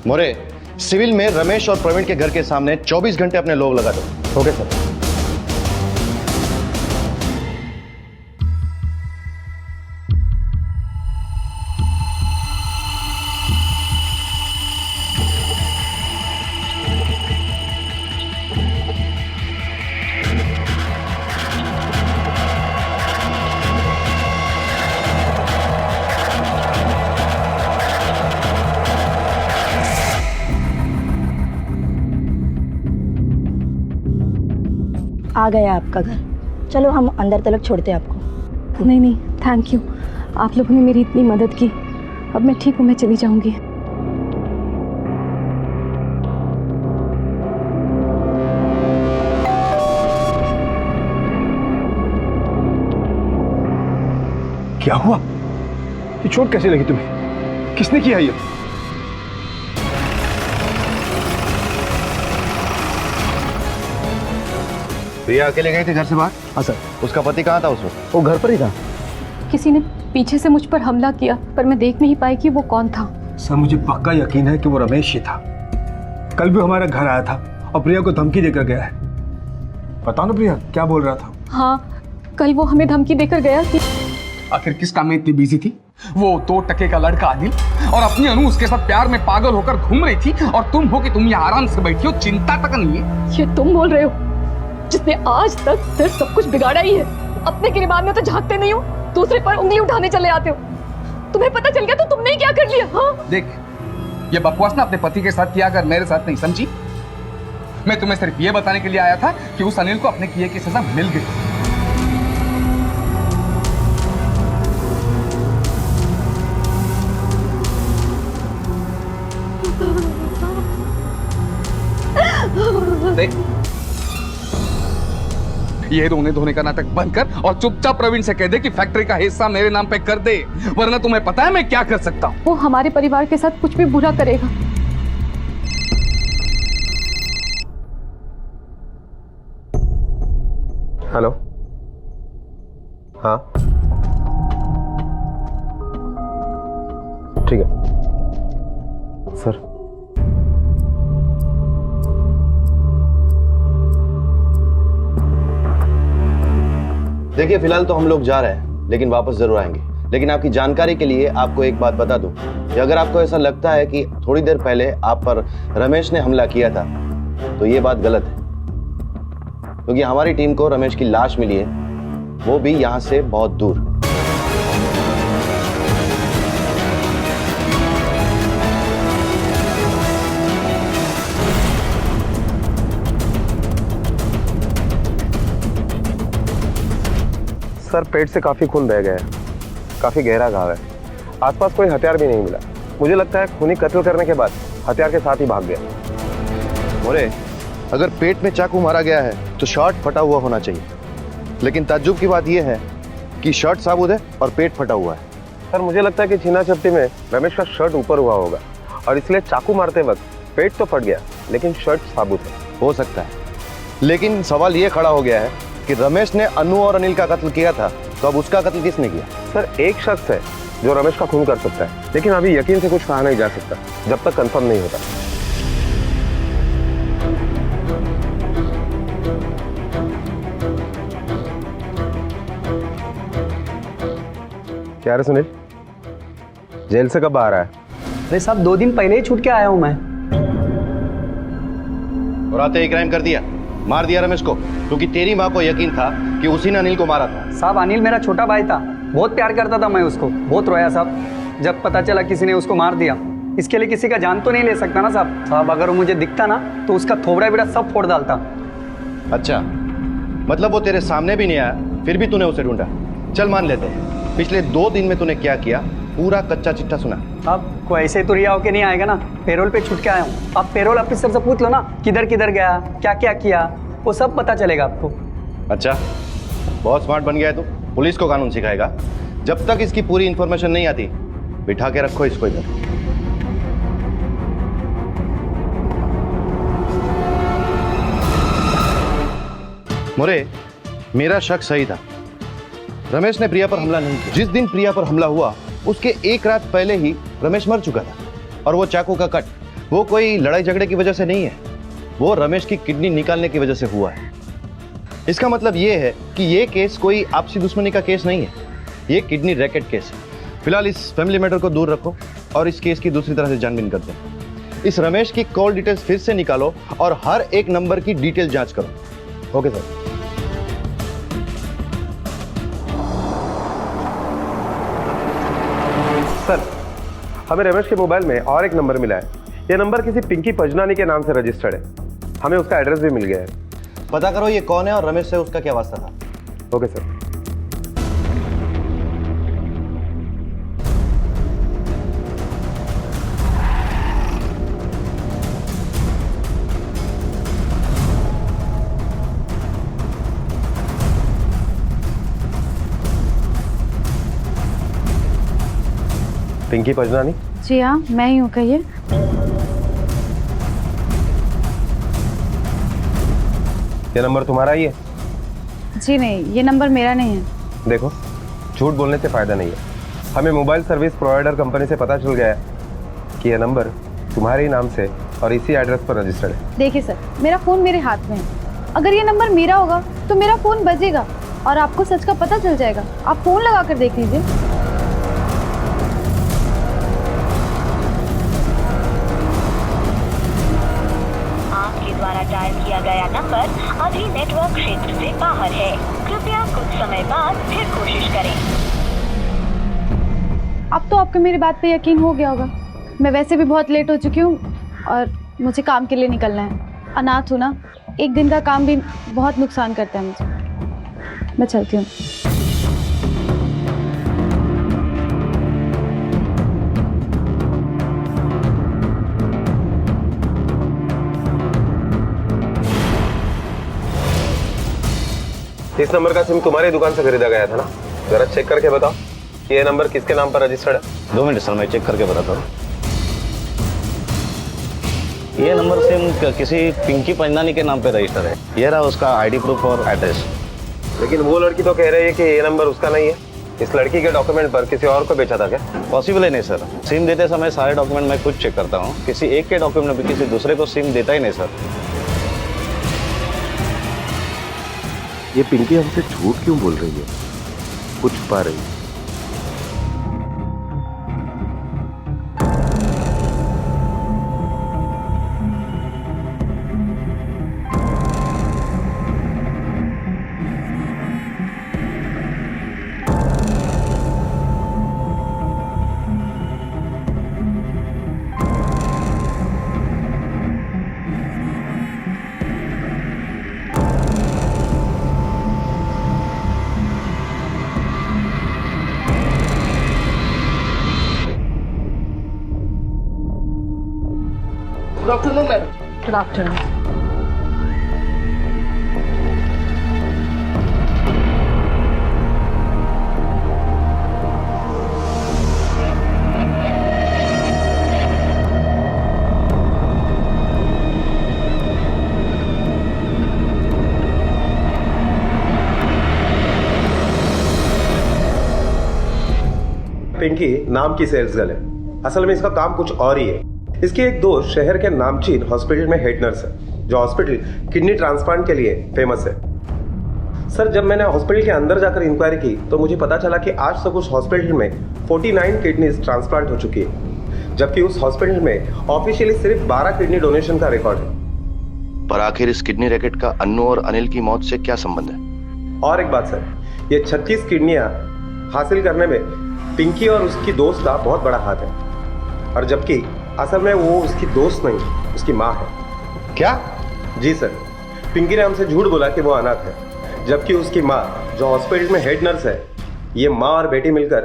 मोरे, सिविल में रमेश और प्रवीण के घर के सामने 24 घंटे अपने लोग लगा दो। Okay sir. आ गया आपका घर। चलो हम अंदर तक छोड़ते हैं आपको। नहीं नहीं, थैंक यू, आप लोगों ने मेरी इतनी मदद की। अब मैं ठीक हूँ, मैं चली जाऊंगी। क्या हुआ? ये चोट कैसे लगी तुम्हें? किसने किया ये? प्रिया अकेले गई थी घर से बाहर? हाँ सर। उसका पति कहाँ था उस वक्त? वो घर पर ही था। किसी ने पीछे से मुझ पर हमला किया, पर मैं देख नहीं पाई कि वो कौन था। सर मुझे पक्का यकीन है कि वो रमेश ही था। कल भी हमारे घर आया था और प्रिया को धमकी देकर गया है। बताओ ना प्रिया, क्या बोल रहा था? हाँ, कल वो हमें धमकी देकर गया कि आखिर किस काम में इतनी बिजी थी? वो 2 टके का लड़का आदिल और अपनी अनु उसके साथ प्यार में पागल होकर घूम रही थी, और तुम हो कि तुम यहाँ आराम से बैठी हो, चिंता तक नहीं है। ये तुम बोल रहे हो जिसने आज तक सिर्फ सब कुछ बिगाड़ा ही है। अपने गिरबान में तो झांकते नहीं हो, दूसरे पर उंगली उठाने चले आते हो। तुम्हें पता चल गया तो तुमने क्या कर लिया? हाँ देख, ये बकवास ना अपने पति के साथ किया कर, मेरे साथ नहीं, समझी? मैं तुम्हें सिर्फ ये बताने के लिए आया था कि उस अनिल को अपने किए की सजा मिल गई। देख, ये रोने धोने का नाटक बंद कर और चुपचाप प्रवीण से कह दे कि फैक्ट्री का हिस्सा मेरे नाम पे कर दे, वरना तुम्हें पता है मैं क्या कर सकता हूँ। वो हमारे परिवार के साथ कुछ भी बुरा करेगा। हेलो। हाँ ठीक है सर। देखिए फिलहाल तो हम लोग जा रहे हैं, लेकिन वापस जरूर आएंगे। लेकिन आपकी जानकारी के लिए आपको एक बात बता दूं कि अगर आपको ऐसा लगता है कि थोड़ी देर पहले आप पर रमेश ने हमला किया था, तो ये बात गलत है, क्योंकि हमारी टीम को रमेश की लाश मिली है, वो भी यहां से बहुत दूर। सर पेट से काफी खून बह गया है, काफी गहरा घाव है। आसपास कोई हथियार भी नहीं मिला। मुझे लगता है खूनी कत्ल करने के बाद हथियार के साथ ही भाग गया। मोरे, अगर पेट में चाकू मारा गया है तो शर्ट फटा हुआ होना चाहिए, लेकिन ताज्जुब की बात यह है कि शर्ट साबुत है और पेट फटा हुआ है। सर मुझे लगता है कि छीना झपटी में रमेश का शर्ट ऊपर हुआ होगा और इसलिए चाकू मारते वक्त पेट तो फट गया, लेकिन शर्ट साबुत है। हो सकता है, लेकिन सवाल ये खड़ा हो गया है कि रमेश ने अनु और अनिल का कत्ल किया था, तो अब उसका कत्ल किसने किया? सर एक शख्स है जो रमेश का खून कर सकता है, लेकिन अभी यकीन से कुछ कहा नहीं जा सकता जब तक कंफर्म नहीं होता। क्या रे सुनील, जेल से कब बाहर आया? अरे साहब 2 दिन पहले ही छूट के आया हूं मैं। और आते ही क्राइम कर दिया, मार दिया रमेश को, क्योंकि तेरी माँ को यकीन था कि उसी ने अनिल को मारा था। साहब अनिल मेरा छोटा भाई था, बहुत प्यार करता था मैं उसको, बहुत रोया साहब जब पता चला किसी ने उसको मार दिया। इसके लिए किसी का जान तो नहीं ले सकता ना साहब। साहब अगर वो मुझे दिखता ना तो उसका थोबड़ा बिड़ा सब फोड़ डालता। अच्छा, मतलब वो तेरे सामने भी नहीं आया, फिर भी तूने उसे ढूंढा। चल मान लेते हैं, पिछले 2 दिन में तूने क्या किया, पूरा कच्चा चिट्ठा सुना। अब कोई ऐसे तो रिया होके नहीं आएगा ना, पेरोल पे छूट के आया हूँ। आप पेरोल ऑफिसर से पूछ लो ना किधर किधर गया, क्या क्या किया, वो सब पता चलेगा आपको। अच्छा, बहुत स्मार्ट बन गया है तू, पुलिस को कानून सिखाएगा। जब तक इसकी पूरी इंफॉर्मेशन नहीं आती, बिठा के रखो इसको इधर। मोरे, मेरा शक सही था, रमेश ने प्रिया पर हमला नहीं किया। जिस दिन प्रिया पर हमला हुआ उसके 1 रात पहले ही रमेश मर चुका था, और वो चाकू का कट वो कोई लड़ाई झगड़े की वजह से नहीं है, वो रमेश की किडनी निकालने की वजह से हुआ है। इसका मतलब ये है कि ये केस कोई आपसी दुश्मनी का केस नहीं है, ये किडनी रैकेट केस है। फिलहाल इस फैमिली मैटर को दूर रखो और इस केस की दूसरी तरह से छानबीन करते हैं। इस रमेश की कॉल डिटेल्स फिर से निकालो और हर एक नंबर की डिटेल जांच करो। Okay sir. सर हमें रमेश के मोबाइल में और एक नंबर मिला है। यह नंबर किसी पिंकी पजनानी के नाम से रजिस्टर्ड है। हमें उसका एड्रेस भी मिल गया है। पता करो ये कौन है और रमेश से उसका क्या वास्ता था। Okay sir. पिंकी पजनानी? जी हाँ, मैं ही हूँ, कहिए। ये नंबर तुम्हारा ही है? जी नहीं, ये नंबर मेरा नहीं है। देखो, झूठ बोलने से फायदा नहीं है। हमें मोबाइल सर्विस प्रोवाइडर कंपनी से पता चल गया है कि यह नंबर तुम्हारे ही नाम से और इसी एड्रेस पर रजिस्टर्ड है। देखिए सर, मेरा फ़ोन मेरे हाथ में है। अगर ये नंबर मेरा होगा तो मेरा फ़ोन बजेगा और आपको सच का पता चल जाएगा। आप फ़ोन लगा कर देख लीजिए। द्वारा डायल किया गया नंबर अभी नेटवर्क क्षेत्र से बाहर है। कृपया कुछ समय बाद फिर कोशिश करें। अब तो आपको मेरी बात पे यकीन हो गया होगा। मैं वैसे भी बहुत लेट हो चुकी हूँ और मुझे काम के लिए निकलना है। अनाथ हूँ ना, एक दिन का काम भी बहुत नुकसान करता है मुझे। मैं चलती हूँ। इस नंबर का सिम तुम्हारी दुकान से खरीदा गया था ना? जरा चेक करके बताओ कि ये नंबर किसके नाम पर रजिस्टर्ड है। 2 मिनट सर, मैं चेक करके बताता हूँ। ये नंबर सिम किसी पिंकी पंजनानी के नाम पे रजिस्टर है। ये रहा उसका आईडी प्रूफ और एड्रेस। लेकिन वो लड़की तो कह रही है कि ये नंबर उसका नहीं है। इस लड़की के डॉक्यूमेंट पर किसी और को बेचा था क्या? पॉसिबल है नहीं सर। सिम देते समय सारे डॉक्यूमेंट मैं खुद चेक करता हूँ। किसी एक के डॉक्यूमेंट में किसी दूसरे को सिम देता ही नहीं सर। ये पिंकी हमसे झूठ क्यों बोल रही है? कुछ छुपा रही है। Good afternoon, madam. Good afternoon. Pinky नाम की सेल्स गर्ल है। असल में इसका काम कुछ और ही है। इसकी एक दोस्त शहर के नामचीन हॉस्पिटल में हेड नर्स है, जो हॉस्पिटल किडनी ट्रांसप्लांट के लिए फेमस है। सर, जब मैंने हॉस्पिटल के अंदर जाकर इंक्वायरी की तो मुझे पता चला कि आज तक उस हॉस्पिटल में 49 किडनीज ट्रांसप्लांट हो चुकी है, जबकि उस हॉस्पिटल में ऑफिशियली सिर्फ 12 किडनी डोनेशन का रिकॉर्ड है। पर आखिर इस किडनी रैकेट का अन्नू और अनिल की मौत से क्या संबंध है? और एक बात सर, ये 36 किडनियां हासिल करने में पिंकी और उसकी दोस्त का बहुत बड़ा हाथ है, और जबकि असल में वो उसकी दोस्त नहीं, उसकी माँ है। क्या? जी सर, पिंकी ने हमसे झूठ बोला कि वो अनाथ है, जबकि उसकी माँ जो हॉस्पिटल में हेड नर्स है, ये माँ और बेटी मिलकर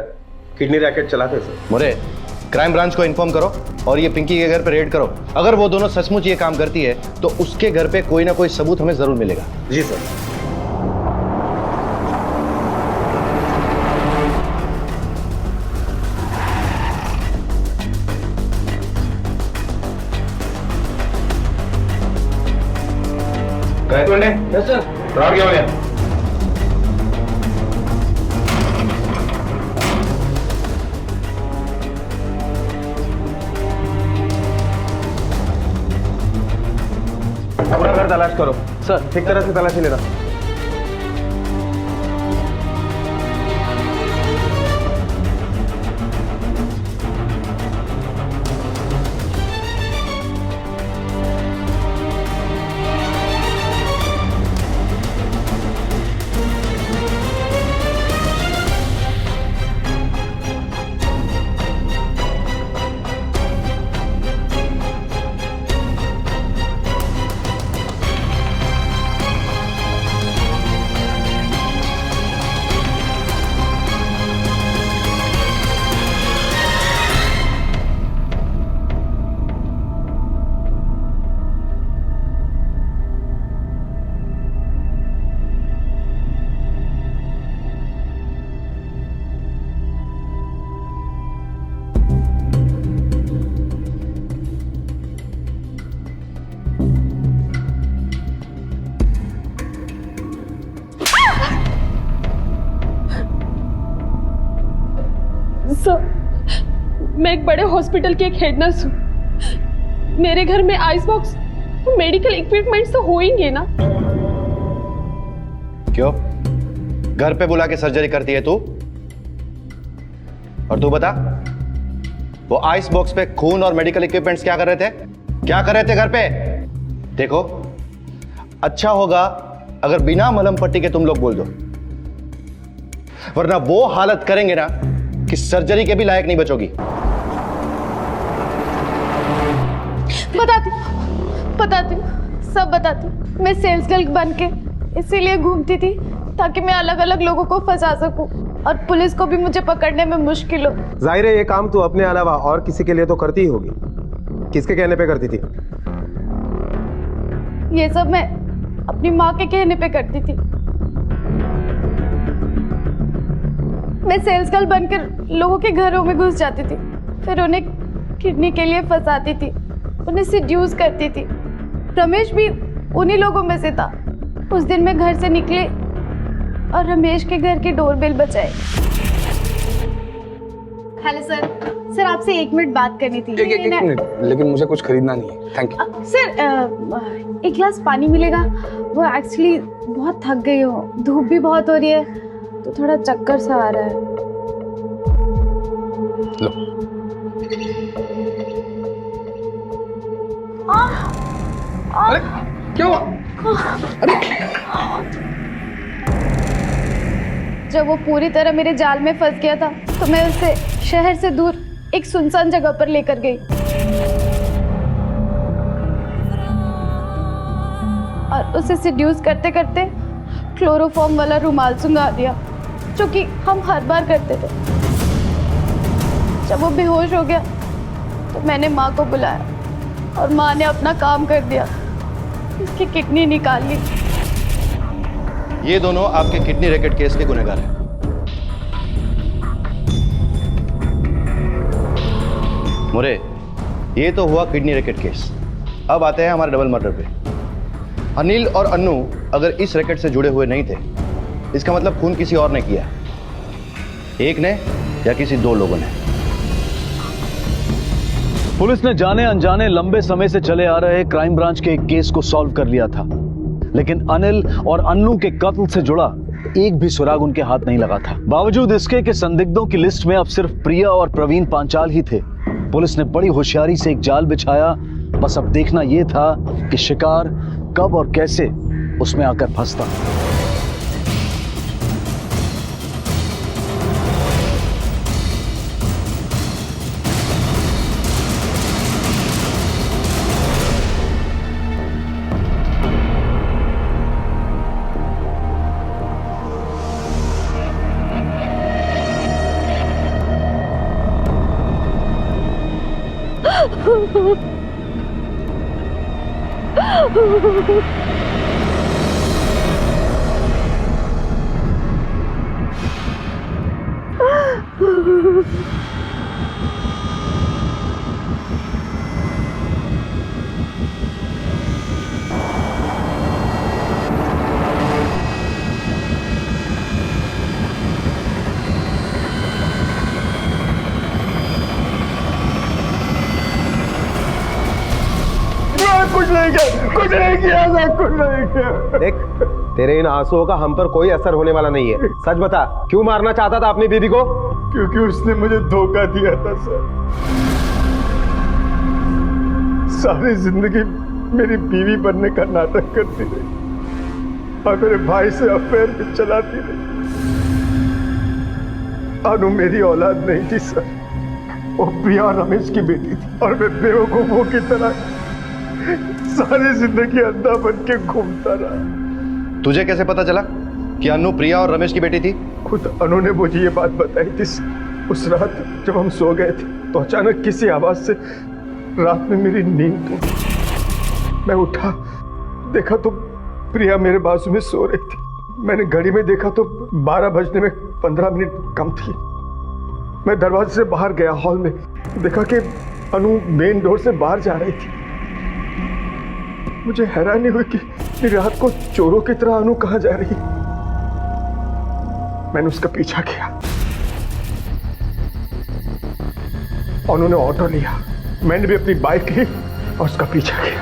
किडनी रैकेट चलाते सर। मुरे, क्राइम ब्रांच को इन्फॉर्म करो और ये पिंकी के घर पे रेड करो। अगर वो दोनों सचमुच ये काम करती है तो उसके घर पे कोई ना कोई सबूत हमें जरूर मिलेगा। जी सर। Yes sir. राउंड क्या हो गया? पूरा घर तलाश करो सर, ठीक तरह से तलाशी लेना। सर, मैं एक बड़े हॉस्पिटल की एक हेड नर्स हूँ। मेरे घर में आइस बॉक्स तो मेडिकल इक्विपमेंट्स तो होंगे ना। क्यों, घर पे बुला के सर्जरी करती है तू? और तू बता, वो आइस बॉक्स पे खून और मेडिकल इक्विपमेंट्स क्या कर रहे थे? क्या कर रहे थे घर पे? देखो, अच्छा होगा अगर बिना मलहम पट्टी के तुम लोग बोल दो, वरना वो हालत करेंगे ना कि सर्जरी के भी लायक नहीं बचोगी। बताती सब बताती। मैं सेल्स गर्ल बन के इसीलिए घूमती थी ताकि मैं अलग अलग लोगों को फंसा सकूं और पुलिस को भी मुझे पकड़ने में मुश्किल हो। जाहिर है ये काम तू अपने अलावा और किसी के लिए तो करती ही होगी। किसके कहने पे करती थी? ये सब मैं अपनी माँ के कहने पे करती थी। मैं सेल्स गर्ल बनकर लोगों के घरों में घुस जाती थी, फिर उन्हें किडनी के लिए फंसाती थी, उन्हें सिड्यूस करती थी। रमेश भी उन्हीं लोगों में से था। उस दिन मैं घर से निकले और रमेश के घर की डोरबेल बजाए। हेलो सर, सर आपसे 1 मिनट बात करनी थी। एक मिनट, लेकिन मुझे कुछ खरीदना नहीं है। Thank you. सर, 1 गिलास पानी मिलेगा? वो एक्चुअली बहुत थक गई हूँ, धूप भी बहुत हो रही है तो थोड़ा चक्कर सा आ रहा है। लो। अरे क्या हुआ? अरे जब वो पूरी तरह मेरे जाल में फंस गया था तो मैं उसे शहर से दूर एक सुनसान जगह पर लेकर गई और उसे सिड्यूस करते करते क्लोरोफॉर्म वाला रुमाल सुंघा दिया, जो कि हम हर बार करते थे। जब वो बेहोश हो गया तो मैंने माँ को बुलाया और माँ ने अपना काम कर दिया, उसकी किडनी निकाल ली। ये दोनों आपके किडनी रैकेट केस के गुनहगार हैं। मुरे, ये तो हुआ किडनी रैकेट केस। अब आते हैं हमारे डबल मर्डर पे। अनिल और अन्नू अगर इस रैकेट से जुड़े हुए नहीं थे, इसका मतलब खून किसी और ने किया, एक ने या किसी 2 लोगों ने। पुलिस ने जाने अनजाने लंबे समय से चले आ रहे क्राइम ब्रांच के एक केस को सॉल्व कर लिया था, लेकिन अनिल और अन्नू के कत्ल से जुड़ा एक भी सुराग उनके हाथ नहीं लगा था। बावजूद इसके कि संदिग्धों की लिस्ट में अब सिर्फ प्रिया और प्रवीण पांचाल ही थे, पुलिस ने बड़ी होशियारी से एक जाल बिछाया। बस अब देखना यह था कि शिकार कब और कैसे उसमें आकर फंसता। कुछ नहीं किया। देख, तेरे इन आंसुओं का हम पर कोई असर होने वाला नहीं है। सच बता, क्यों मारना चाहता था अपनी बीवी को? क्योंकि उसने मुझे धोखा दिया था सर। सारी जिंदगी मेरी बीवी बनने का नाटक करती रही और मेरे भाई से अफेयर भी चलाती रही। अनु मेरी औलाद नहीं थी सर, वो प्रिया रमेश की बेटी थी और मैं बेवकूफों की तरह सारी जिंदगी अंधा बन के घूमता रहा। तुझे कैसे पता चला कि अनु प्रिया और रमेश की बेटी थी? खुद अनु ने मुझे ये बात बताई थी। उस रात जब हम सो गए थे तो अचानक किसी आवाज से रात में मेरी नींद टूटी। मैं उठा, देखा तो प्रिया मेरे बाजू में सो रही थी। मैंने घड़ी में देखा तो 12 बजने में 15 मिनट कम थी। मैं दरवाजे से बाहर गया, हॉल में देखा कि अनु मेन डोर से बाहर जा रही थी। मुझे हैरानी हुई कि रात को चोरों की तरह अनु कहां जा रही। मैंने उसका पीछा किया और उन्होंने ऑटो लिया। मैंने भी अपनी बाइक ली और उसका पीछा किया।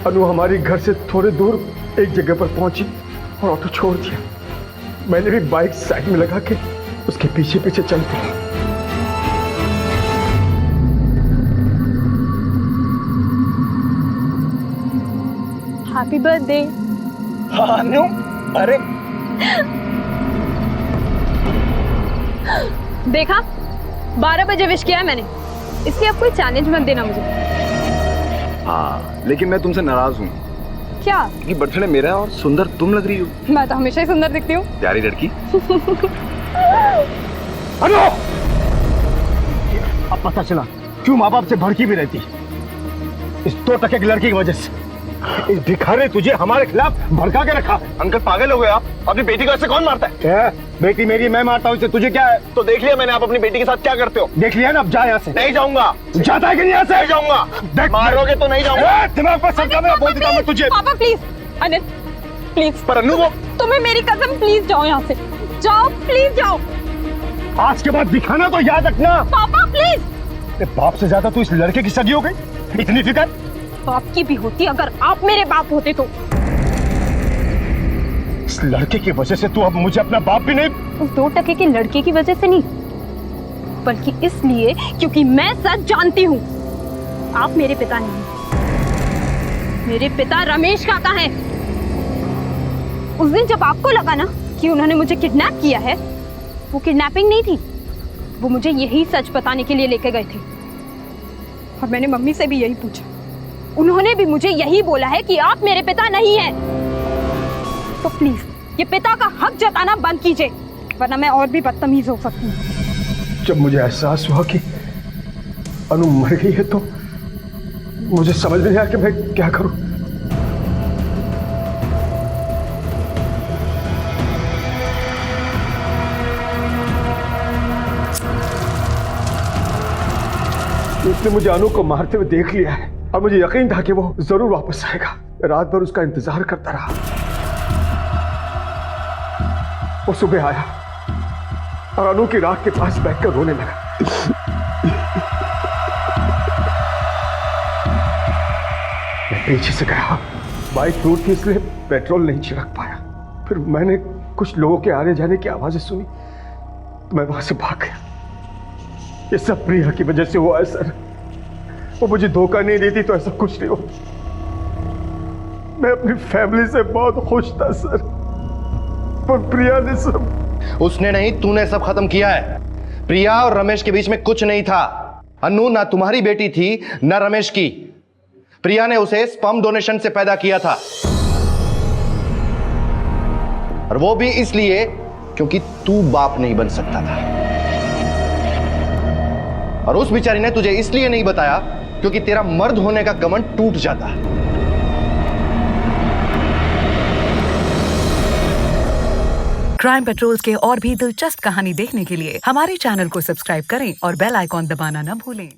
अनु हमारी घर से थोड़े दूर एक जगह पर पहुंची और ऑटो छोड़ दिया। मैंने भी बाइक साइड में लगा के उसके पीछे पीछे चल पड़ा। Happy birthday. अनु, अरे देखा 12 बजे विश किया है मैंने, इसलिए अब कोई चैलेंज मत देना मुझे। हाँ, लेकिन मैं तुमसे नाराज हूँ क्या? कि बर्थडे मेरा है और सुंदर तुम लग रही हो। मैं तो हमेशा ही सुंदर दिखती हूँ। प्यारी लड़की। अनु! अब पता चला क्यों माँ बाप से भड़की भी रहती, इस 2 टके की लड़की की वजह से। इस भिखारी ने तुझे हमारे खिलाफ भड़का के रखा। अंकल पागल हो गए आप? अपनी बेटी को ऐसे कौन मारता है? बेटी मेरी, मैं मारता हूँ, इससे तुझे क्या है? तो देख लिया मैंने आप अपनी बेटी के साथ क्या करते हो। देख लिया ना, अब जा यहाँ से। नहीं जाऊंगा। जाता है कि नहीं यहाँ से? नहीं जाऊंगा। देख, मारोगे तो नहीं जाऊंगा। दिमाग पर सर का मैं बोल देता हूँ मैं तुझे। पापा प्लीज, अनिल प्लीज। पर अनु वो तुम्हें मेरी कसम, प्लीज जाओ यहाँ से, जाओ प्लीज जाओ। आज के बाद दिखाना तो याद रखना। पापा प्लीज। बाप से ज्यादा तू इस लड़के की सगी हो गई, इतनी फिक्र? बाप की भी होती अगर आप मेरे बाप होते तो। इस लड़के की वजह से तू अब मुझे अपना बाप भी नहीं। उस 2 टके के लड़के की वजह से नहीं, बल्कि इसलिए क्योंकि मैं सच जानती हूँ। आप मेरे पिता नहीं, मेरे पिता रमेश काका हैं। उस दिन जब आपको लगा ना कि उन्होंने मुझे किडनैप किया है, वो किडनैपिंग नहीं थी, वो मुझे यही सच बताने के लिए लेके गए थे। और मैंने मम्मी से भी यही पूछा, उन्होंने भी मुझे यही बोला है कि आप मेरे पिता नहीं हैं। तो प्लीज ये पिता का हक जताना बंद कीजिए, वरना मैं और भी बदतमीज हो सकती हूँ। जब मुझे एहसास हुआ कि अनु मर गई है तो मुझे समझ नहीं आया कि मैं क्या करूं। उसने मुझे अनु को मारते हुए देख लिया है और मुझे यकीन था कि वो जरूर वापस आएगा। रात भर उसका इंतजार करता रहा। वो सुबह आया और अनु की राख के पास बैठकर रोने लगा। मैं पीछे से गया, बाइक दूर थी इसलिए पेट्रोल नहीं छिड़क पाया। फिर मैंने कुछ लोगों के आने जाने की आवाजें सुनी तो मैं वहां से भाग गया। ये सब प्रिया की वजह से हुआ है सर। वो मुझे धोखा नहीं देती तो ऐसा कुछ नहीं होता। मैं अपनी फैमिली से बहुत खुश था सर, पर प्रिया ने सब। उसने नहीं, तूने सब खत्म किया है। प्रिया और रमेश के बीच में कुछ नहीं था। अनु ना तुम्हारी बेटी थी ना रमेश की। प्रिया ने उसे स्पर्म डोनेशन से पैदा किया था, और वो भी इसलिए क्योंकि तू बाप नहीं बन सकता था। और उस बेचारी ने तुझे इसलिए नहीं बताया क्योंकि तेरा मर्द होने का घमंड टूट जाता। क्राइम पेट्रोल्स के और भी दिलचस्प कहानी देखने के लिए हमारे चैनल को सब्सक्राइब करें और बेल आइकॉन दबाना न भूलें।